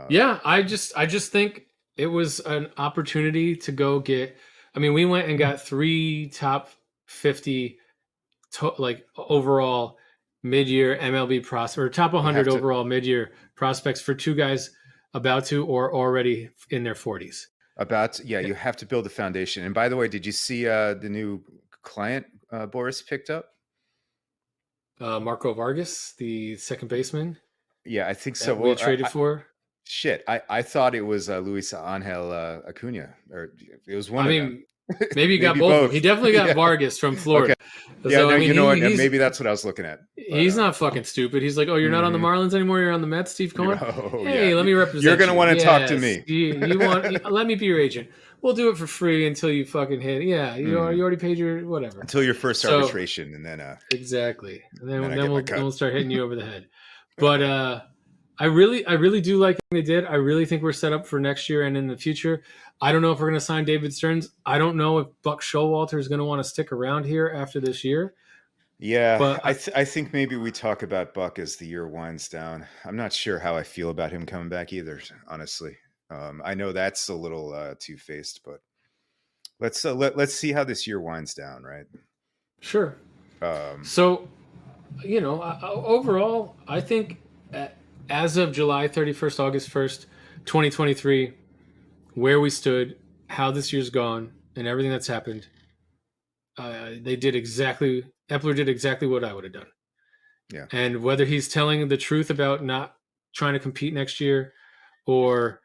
Yeah, I just think it was an opportunity to go get. I mean, we went and got 3 top 50 like overall mid-year MLB prospects or top You 100 have to overall mid-year prospects for 2 guys about to or already in their 40s. yeah, you have to build a foundation. And by the way, did you see the new client Boris picked up? Marco Vargas, the second baseman Yeah, I think so. that we Well, traded for. shit, I thought it was Luis Angel Acuna, or it was one I of them. mean, maybe he got Maybe both of them. He both. definitely got Yeah. Vargas from Okay. Florida. Yeah. So No, I mean, you know what? he's Maybe that's what I was looking at. But he's not fucking stupid. He's like, oh, you're not on the mhm. Marlins anymore. You're on the Mets, Steve Cohen. Oh yeah, Hey, let me you're represent gonna you. want to talk to Yes, me. you want? Let me be your agent. We'll do it for free until you fucking hit. Yeah, you Mhm. already paid your whatever. Until your first So arbitration, and exactly, and then then I get my then cut. we'll start hitting you over the head. But I really do like what they did. I really think we're set up for next year and in the future. I don't know if we're going to sign David Stearns. I don't know if Buck Showalter is going to want to stick around here after this year. Yeah, But I think maybe we talk about Buck as the year winds down. I'm not sure how I feel about him coming back either, honestly. I know that's a little two faced, but let's see how this year winds down, right? sure. Um, So overall, I think as of July 31st, August 1st, 2023, where we stood, how this year's gone, and everything that's happened, Epler did exactly what I would have done. yeah. And whether he's telling the truth about not trying to compete next year or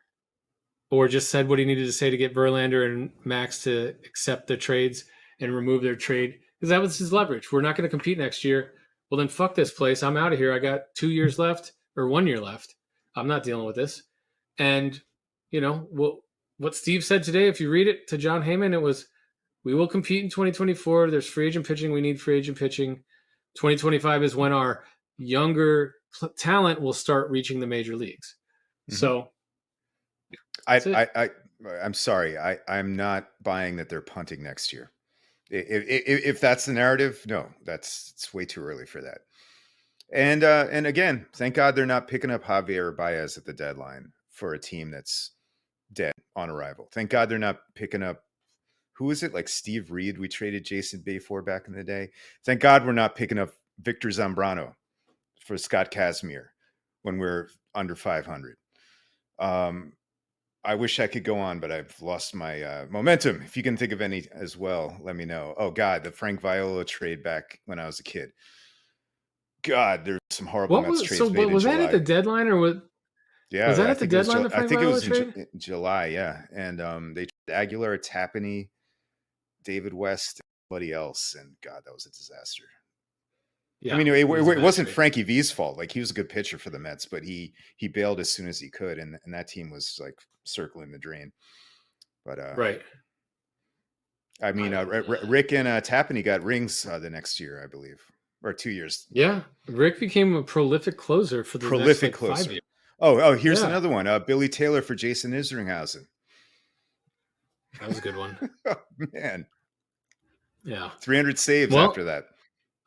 just said what he needed to say to get Verlander and Max to accept the trades and remove their trade because that was his leverage. We're not going to compete next year. Well, then fuck this place. I'm out of here. I got 2 years left or 1 year left. I'm not dealing with this. And what Steve said today, if you read it to John Heyman, it was, we will compete in 2024. There's free agent pitching. We need free agent pitching. 2025 is when our younger talent will start reaching the major leagues. Mhm. So that's it. I'm sorry. I'm not buying that they're punting next year. If that's the narrative, no, it's way too early for that. And again, thank God they're not picking up Javier Baez at the deadline for a team that's dead on arrival. Thank God they're not picking up, who is it, like Steve Reed we traded Jason Bay for back in the day. Thank God we're not picking up Victor Zambrano for Scott Kazmir when we're under 500. I wish I could go on, but I've lost my momentum. If you can think of any as well, let me know. Oh God, the Frank Viola trade back when I was a kid. God, there's some horrible What Mets was so? trades made in Was that at July. the deadline or was Yeah, that I at the think it was. deadline? The I Frank think it Viola was in trade? July. Yeah, and they traded Aguilar, Tapani, David West, everybody else, and God, that was a disaster. I Yeah, mean, it was a it bad wasn't trade. Frankie V's fault. Like, he was a good pitcher for the Mets, but he bailed as soon as he could, and that team was like circling the drain. But Right. I mean, Rick and Tapani got rings the next year, I believe, or 2 years. Yeah, Rick became a prolific closer for the next Prolific like 5 closer. years. Oh, here's Yeah, another one. Billy Taylor for Jason Isringhausen. that was a good one. Oh, man, Yeah. 300 saves Well, after that.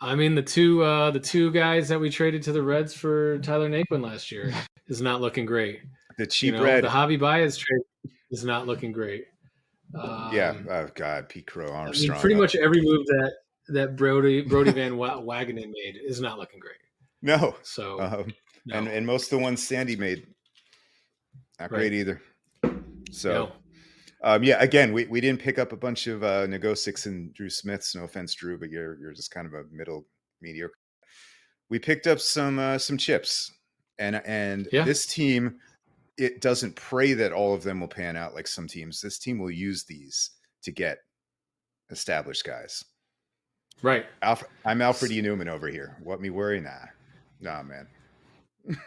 I mean the two guys that we traded to the Reds for Tyler Naquin last year is not looking great. The cheap The red. Javi Baez trade is not looking great. Yeah. Um, Oh God, Pete Crow I mean, Armstrong. pretty Oh much every move that Brody Van Wagenen made is not looking great. no. So Um, no, and most of the ones Sandy made, not right? great either. So No, yeah, again, we didn't pick up a bunch of Negosics and Drew Smiths. No offense, Drew, but you're just kind of a middle mediocre. We picked up some chips, and yeah, this team, it doesn't pray that all of them will pan out like some teams. This team will use these to get established guys. right. I'm Alfred E. Newman over here. What me worry? Nah, man. What?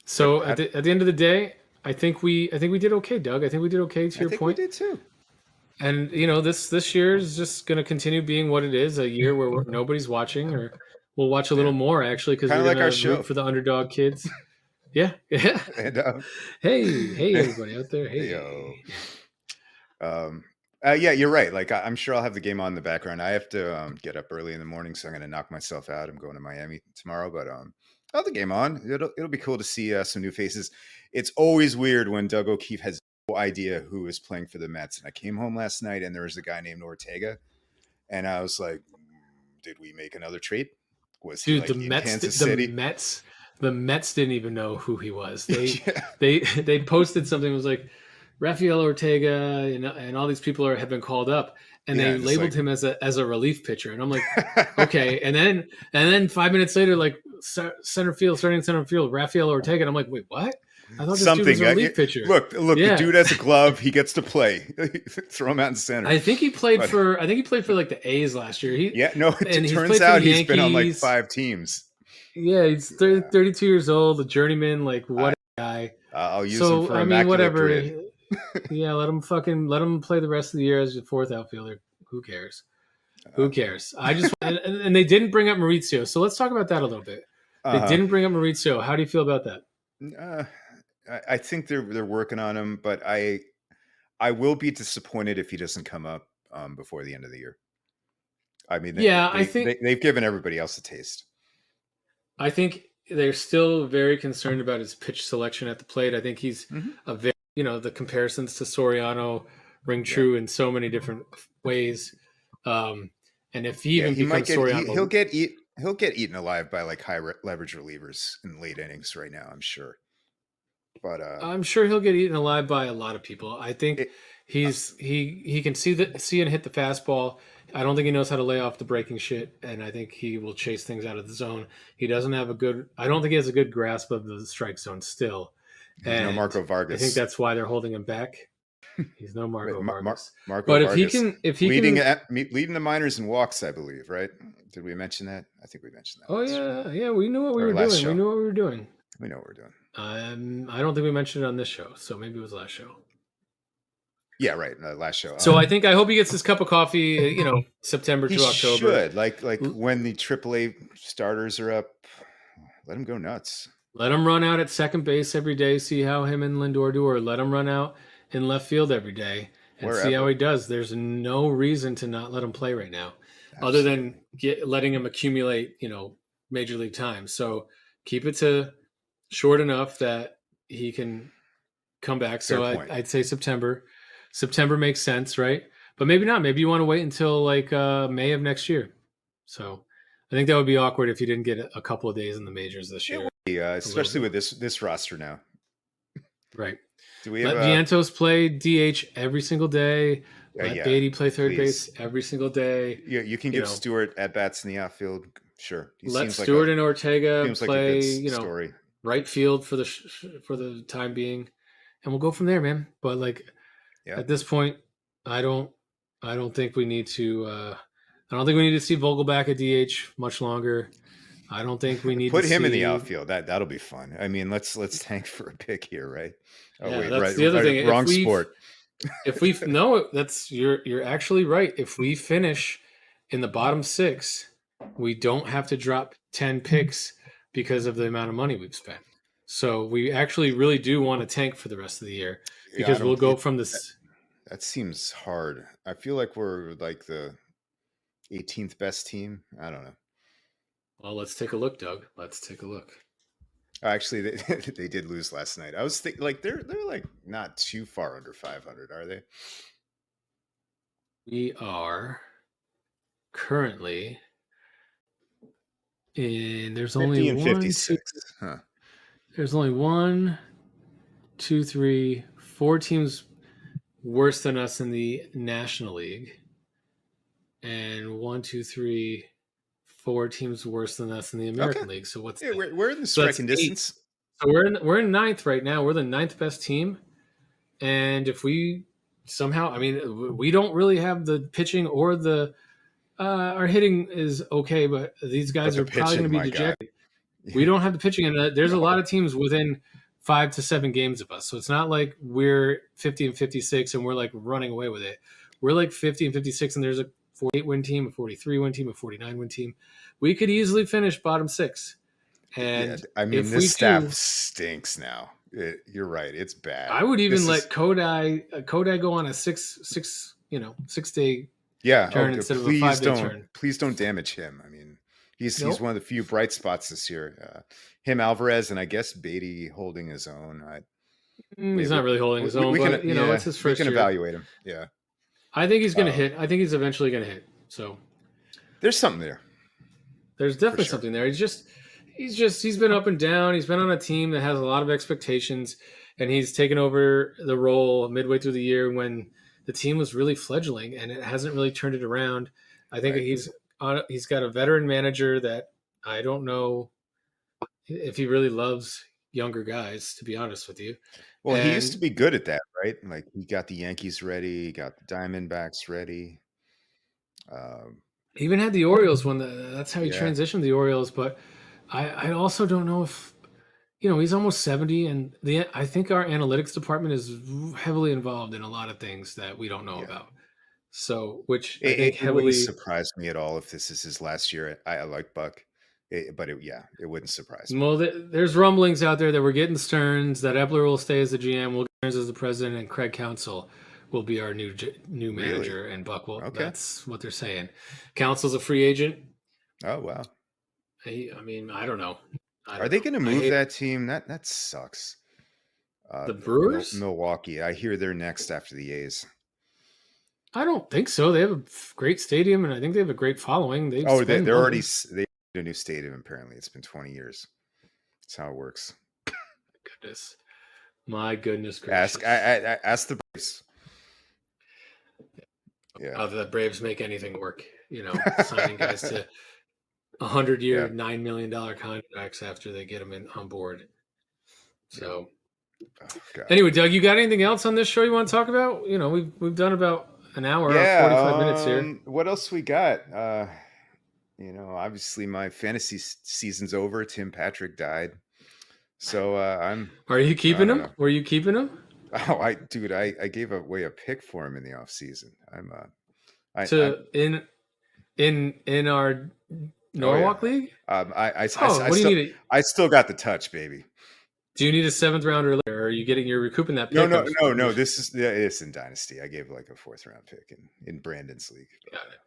So at the end of the day, I think we did okay, Doug. I think we did okay to I your think we point. did too. And this year is just going to continue being what it is, a year where nobody's watching, or we'll watch a little Yeah, more actually because kind we're of going like our to root show. for the underdog kids. Yeah, yeah. And Hey, everybody out there. yo, Hey. um, yeah, you're right. Like I'm sure I'll have the game on in the background. I have to get up early in the morning, so I'm gonna knock myself out. I'm going to Miami tomorrow, but I'll have the game on. It'll be cool to see some new faces. It's always weird when Doug O'Keefe has no idea who is playing for the Mets. And I came home last night and there was a guy named Ortega, and I was like, did we make another trade? Was he Dude, like in Kansas City? The Mets didn't even know who he was. They Yeah, they they posted something that was like Rafael Ortega and all these people have been called up, and yeah, they and it's labeled like, him as a relief pitcher, and I'm like, okay. And then 5 minutes later, like starting center field, Rafael Ortega, and I'm like, wait, what? I thought this dude was something. a relief pitcher. Look, the Yeah, dude has a glove. He gets to play. Throw him out in center. But I think he played for like the A's last year. yeah, no, And it he's turns played for the out he's been on like Yankees. 5 teams. Yeah, he's Yeah, 32 years old, a journeyman, like I, what a guy. I'll use him So for I mean, immaculate whatever. grid. Yeah, let him play the rest of the year as your fourth outfielder. Who cares? Uh, Who cares? I just and they didn't bring up Maurizio, so let's talk about that a little bit. They uh, didn't bring up Maurizio. How do you feel about that? uh, I think they're working on him, but I will be disappointed if he doesn't come up before the end of the year. I mean, Yeah, they've given everybody else a taste. I think they're still very concerned about his pitch selection at the plate. I think he's Hmm. a very the comparisons to Soriano ring Yeah, true in so many different ways. Um, and if he yeah, even he might becomes get Soriano, he'll get eaten alive by like leverage relievers in late innings right now. I'm sure, but I'm sure he'll get eaten alive by a lot of people. I think it, uh, he can see and hit the fastball. I don't think he knows how to lay off the breaking shit, and I think he will chase things out of the zone. He doesn't have a good. I don't think he has a good grasp of the strike zone still, he's no and Marco I think Vargas. that's why they're holding him back. He's no Right, Marco Vargas. Marco But if he Vargas can, if he leading can, leading the minors in walks, I believe. Right? Did we mention that? I think we mentioned that oh last yeah, yeah, we knew what we or were last doing. We show. knew what we were doing. We know what we're doing. I don't think we mentioned it on this show, so maybe it was last show. Yeah, right. Last show. So I hope he gets his cup of coffee. September He to October. should like when the AAA starters are up, let him go nuts. Let him run out at second base every day. See how him and Lindor do, or let him run out in left field every day and see how Wherever. he does. There's no reason to not let him play right now, other than Absolutely. letting him accumulate, major league time. So keep it to short enough that he can come back. Fair So point. I'd say September. September makes sense, right? But maybe not. Maybe you want to wait until like May of next year. So I think that would be awkward if you didn't get a couple of days in the majors this It year. would be, A little especially bit, with this roster now. right? Do we have Let a? Vientos play DH every single day. Let Yeah, Beatty play third please. base every single day. Yeah, you can You give know, Stewart at bats in the outfield. Sure, he let Stewart and Ortega seems like a good play. story. Right field for the time being, and we'll go from there, man. But like Yeah, at this point, I don't I don't think we need to. I don't think we need to see Vogelback at DH much longer. I don't think we need to put him in the see. outfield. That'll be fun. I mean, let's tank for a pick here, right? Oh Yeah, wait, that's the other thing. wrong sport. If we no, that's you're actually right. If we finish in the bottom six, we don't have to drop 10 picks because of the amount of money we've spent. So we actually really do want to tank for the rest of the year Yeah, I because we'll don't. go from this. That seems hard. I feel like we're like the 18th best team. I don't know. Well, let's take a look, Doug. Let's take a look. Actually, they they did lose last night. I was thinking like they're like not too far under 500, are they? We are currently in. 50 and 56. Huh. There's only one, two, three, four teams worse than us in the National League, and one, two, three, four teams worse than us in the Okay. American League. So what's Yeah, that? we're in the So that's striking eight. distance. So we're in ninth right now. We're the ninth best team, and if we somehow, I mean, we don't really have the pitching or the our hitting is okay, but these But guys the are probably going pitching, to be my God. dejected. We Yeah. don't have the pitching, and there's a lot No. of teams within 5 to 7 games of us. So it's not like we're 50 and 56 and we're like running away with it. We're like 50 and 56, and there's a 48 win team, a 43 win team, a 49 win team. We could easily finish bottom six, Yeah, and I mean, if this we staff do, stinks now. You're right. It's bad. I would even This let is Kodai go on a 6 day yeah. Oh, turn instead of a 5 day turn. please don't damage him. I mean, he's Nope. one of the few bright spots this year. Him, Alvarez, and I guess Beatty holding his own. He's not really holding his own, We can but it's yeah his we can first year. evaluate him. Yeah, I think he's going to uh, hit. I think he's eventually going to hit. So there's something there there's for definitely sure. something there. He's been up and down. He's been on a team that has a lot of expectations, and he's taken over the role midway through the year when the team was really fledgling, and it hasn't really turned it around. I think Right. he's got a veteran manager that I don't know if he really loves younger guys, to be honest with you. Well, he used to And be good at that, right? Like he got the Yankees ready, he got the Diamondbacks ready. Um, even had the Orioles when that's how he yeah, transitioned the Orioles. But I also don't know if he's almost 70, and I think our analytics department is heavily involved in a lot of things that we don't know yeah. about. So, which I think It wouldn't heavily. surprise me at all if this is his last year. I like Buck, yeah, it wouldn't surprise me. Well, there's rumblings out there that we're getting Stearns, that Epler will stay as the GM, will get Stearns as the president, and Craig Counsell will be our new Really? manager, and Buck will. Okay. That's what they're saying. Counsell's a free agent. Oh wow. I mean, I don't know. I Are don't they know. going to I move hate that team? That sucks. the Brewers. Milwaukee. I hear they're next after the A's. I don't think so. They have a great stadium, and I think they have a great following. They Oh, spend they're already money. they need a new stadium. Apparently, it's been 20 years. That's how it works. Goodness, my goodness Ask gracious! ask the Braves. Yeah, How the Braves make anything work? Signing guys to 100-year, yeah, $9 million contracts after they get them on board. yeah. So Oh God. Anyway, Doug, you got anything else on this show you want to talk about? You know, we've done about an hour, Yeah. 45 minutes here. What else we got? Obviously my fantasy season's over. Tim Patrick died, so Are you I keeping don't him? know. Were you keeping him Oh, I gave away a pick for him in the off season. I to in our oh yeah. Norwalk League? Oh, I what do you still need? I still got the touch, baby. Do you need a seventh rounder later? Or are you getting? You're recouping that No, pick. no, no, no. This is yeah, it's in Dynasty. I gave like a fourth round pick in Brandon's league. But, Got it.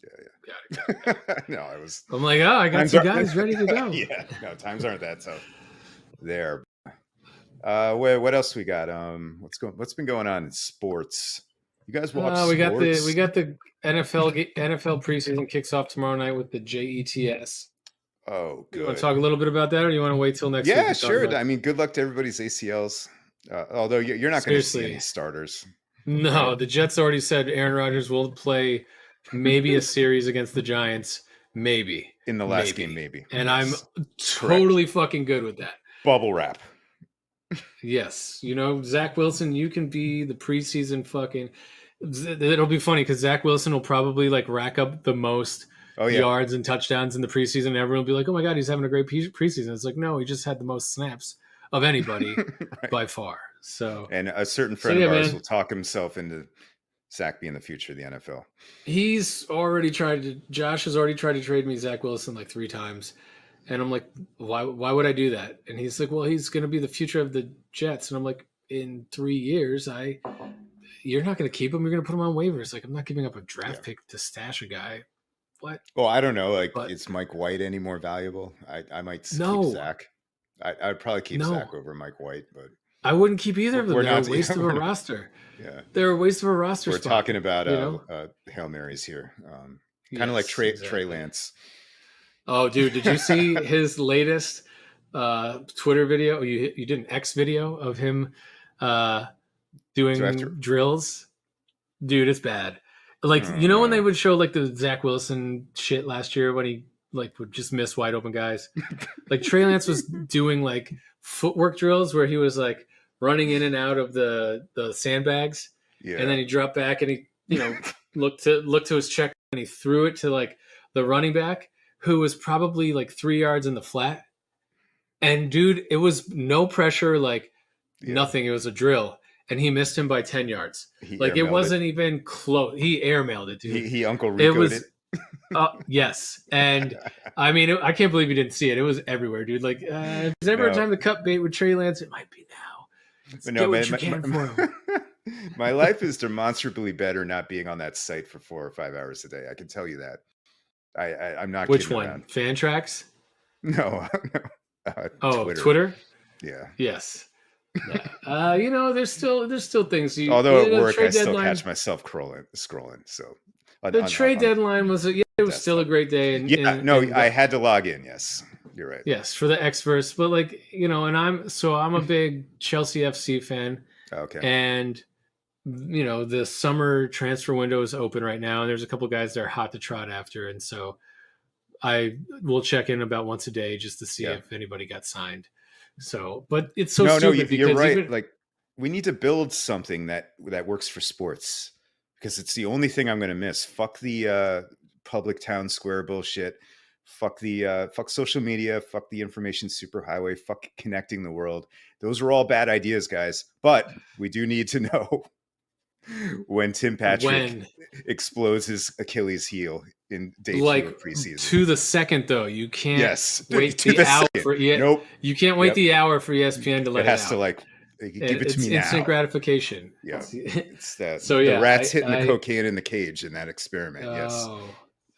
Got it. Got it. Got it. yeah, yeah. No, I was I'm like, oh, I got times some aren't guys ready to go. yeah, no, times aren't that tough there. What else we got? What's been going on in sports? You guys watch We sports? got the NFL preseason kicks off tomorrow night with the Jets. Oh, You want to good. talk a little bit about that, or you want to wait till next week Yeah, to talk sure. about? I mean, good luck to everybody's ACLs. Although you're not going to see any Seriously, starters, right? no. The Jets already said Aaron Rodgers will play maybe a series against the Giants, In the last game, maybe, maybe. and I'm Yes, correct. totally fucking good with that. Bubble wrap. Yes, Zach Wilson, you can be the preseason fucking. It'll be funny because Zach Wilson will probably like rack up the most Oh yeah, yards and touchdowns in the preseason. And everyone will be like, "Oh my god, he's having a great preseason." It's like, no, he just had the most snaps of anybody right. by far. So, And a certain so friend of yeah, ours will man, talk himself into Zach being the future of the NFL. he's already tried to. Josh has already tried to trade me Zach Wilson like 3 times, and I'm like, why would I do that? And he's like, well, he's going to be the future of the Jets, and I'm like, in 3 years, you're not going to keep him. You're going to put him on waivers. Like, I'm not giving up a Yeah. draft pick to stash a guy. What? Well, I don't know. Like, But is Mike White any more valuable? I might keep no, Zach. I'd probably keep Zach no, over Mike White, but I wouldn't keep either of them. we're They're a not. waste of a We're not. roster. Yeah, They're a waste of a roster we're spot. talking about You know? Hail Marys here. Kind of like Yes, Trey exactly. Lance. Oh, dude, did you see his latest Twitter video? You did an X video of him uh, So after, doing drills? Dude, it's bad. Like, oh when they no, would show like the Zach Wilson shit last year when he like would just miss wide open guys. Like Trey Lance was doing like footwork drills where he was like running in and out of the sandbags, and yeah, then he dropped back and he looked to his check and he threw it to like the running back who was probably like 3 yards in the flat. And dude, it was no pressure, like yeah. nothing. It was a drill, and he missed him by 10 yards. He Like air it mailed it. wasn't even close. He airmailed it, dude. He Uncle It Rico'd it. was yes, and I mean, I can't believe you didn't see it. It was everywhere, dude. Like, if there's ever a No, time to cut bait with Trey Lance, it might be now. Let's but no, get what man. you can for him. My life is demonstrably better not being on that site for 4 or 5 hours a day. I can tell you that. I'm not Which kidding one? around. Fan tracks? No, no. Oh, Twitter. Twitter. Yeah. Yes. Yeah. There's still things Although at the work, I trade still deadline. catch myself scrolling. So The trade on deadline was it the was still a desktop. great day Yeah. No, I had to log in. Yes, you're right. yes, for the experts, but like, and I'm a big Chelsea FC fan, Okay. and the summer transfer window is open right now, and there's a couple guys that are hot to trot after, and so I will check in about once a day just to see Yeah. if anybody got signed. So, but it's so No, no, stupid you're because right. even Like we need to build something that works for sports because it's the only thing I'm going to miss. Fuck the public town square bullshit. Fuck social media. Fuck the information superhighway. Fuck connecting the world. Those are all bad ideas, guys. But we do need to know when Tim Patrick when explodes his Achilles heel in day 2 like of preseason. to the second though, you can't Yes, wait to the the hour second. for Nope. you can't wait Yep. the hour for ESPN to It let it has to out. like give it to It's me instant now. gratification. Yeah, it's that So the yeah, rats hitting the I cocaine in the cage in that experiment. Yes,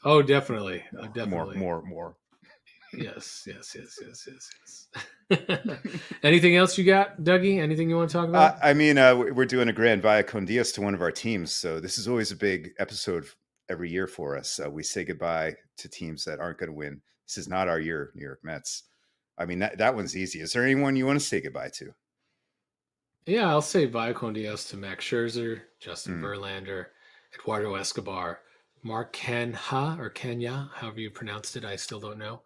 oh definitely, more, definitely. more, more. Yes, yes, yes, yes, yes, yes. Anything else you got, Dougie? Anything you want to talk about? I mean, we're doing a grand via con Dios to one of our teams, so this is always a big episode every year for us. We say goodbye to teams that aren't going to win. This is not our year, New York Mets. I mean, that one's easy. Is there anyone you want to say goodbye to? Yeah, I'll say Via con Dios to Max Scherzer, Justin Mm. Verlander, Eduardo Escobar, Mark Canha or Kenya, however you pronounced it, I still don't know,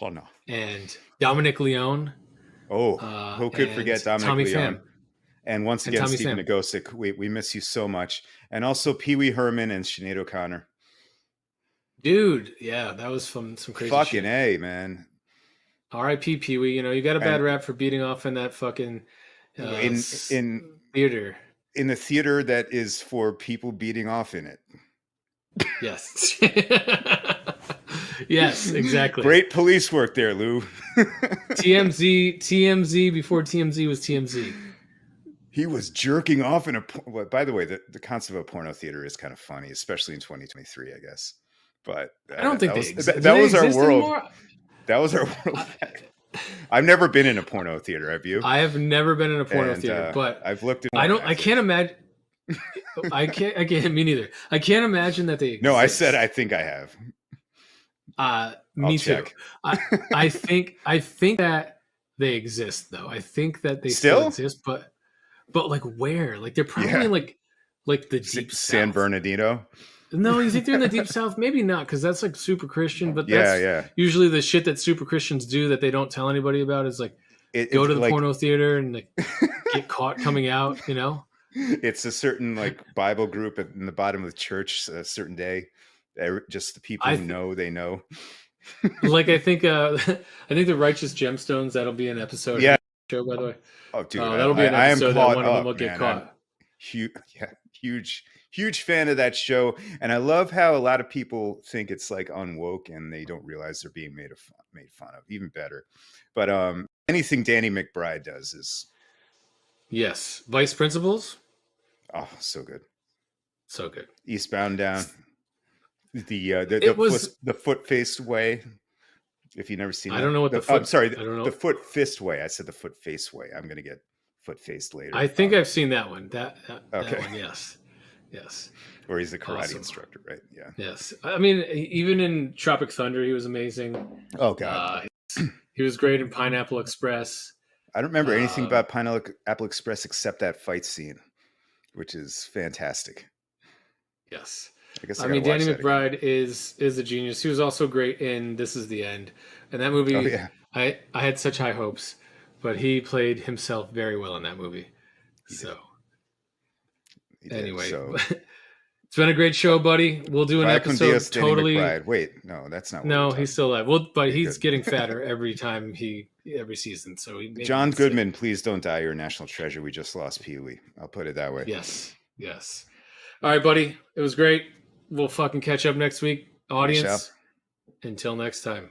Oh no. and Dominic Leone, Oh, who could and forget Dominic Tommy Leone? Pham. And once And again, Tommy Stephen Sam. Nagosic, we miss you so much. And also Pee Wee Herman and Sinead O'Connor. Dude, yeah, that was some crazy Fucking shit. A, man. R.I.P. Pee Wee. You know, you got a bad And rap for beating off in that fucking uh, in s- in theater. in the theater that is for people beating off in it. Yes. Yes, exactly. Great police work there, Lou. TMZ before TMZ was TMZ. He was jerking off in a. Well, by the way, the concept of a porno theater is kind of funny, especially in 2023, I guess. But I don't think that they was exist. Do that they was our exist world. anymore? That was our world. I, I've never been in a porno theater. Have you? I have never been in a porno And theater, but I've looked at I one don't. I can't actually. imagine. I can't. I can't. Me neither. I can't imagine that they No, I said I exist. think I have. I'll Me too. check. I I think that they exist though. I think that they still Still? exist, but like where? Like they're probably Yeah. in like the deep San south. Bernardino. No, you think they're in the deep south? Maybe not, because that's like super Christian. But Yeah, that's yeah. usually the shit that super Christians do that they don't tell anybody about. Is like go It to the like porno theater and like get caught coming out. You know, it's a certain like Bible group in the bottom of the church a certain day. Just the people I who th- know they know. like. I think I think the Righteous Gemstones, that'll be an episode. Have Yeah. you seen the show, by the way? Oh, dude, That'll be an I am episode that caught one of them will up, get man. I'm caught. huge, yeah, huge fan of that show, and I love how a lot of people think it's like unwoke and they don't realize they're being made fun of. Even better, but anything Danny McBride does is Yes, Vice Principals, so good. so good. Eastbound Down, It was. the foot faced way. If you've never seen I that, don't know what the I'm foot. sorry, I don't the know. foot fist way. I said the foot face way. I'm gonna get foot faced I later. think I've seen that one. That Okay, one. Yes, yes. where he's the karate Awesome. instructor, right? Yeah. Yes, I mean, even in Tropic Thunder, he was amazing. Oh God, Uh, he was great in Pineapple Express. I don't remember anything Um, about Pineapple Express except that fight scene, which is fantastic. yes, I guess I I gotta mean watch Danny that again. McBride is a genius. He was also great in This Is the End, and that Oh movie. yeah, I had such high hopes, but he played himself very well in that movie. he did. So He did. anyway, So it's been a great show, buddy. We'll do an via con Dios, episode Danny totally. McBride. Wait, no, that's not what we're No, he's talking still about. alive. Well, but Okay, he's good. getting fatter every season, so he maybe John he's getting. Goodman, please don't die. You're a national treasure. We just lost Pee Wee. I'll put it that way. Yes, yes. All right, buddy. It was great. We'll fucking catch up next week, We shall. audience. Until next time.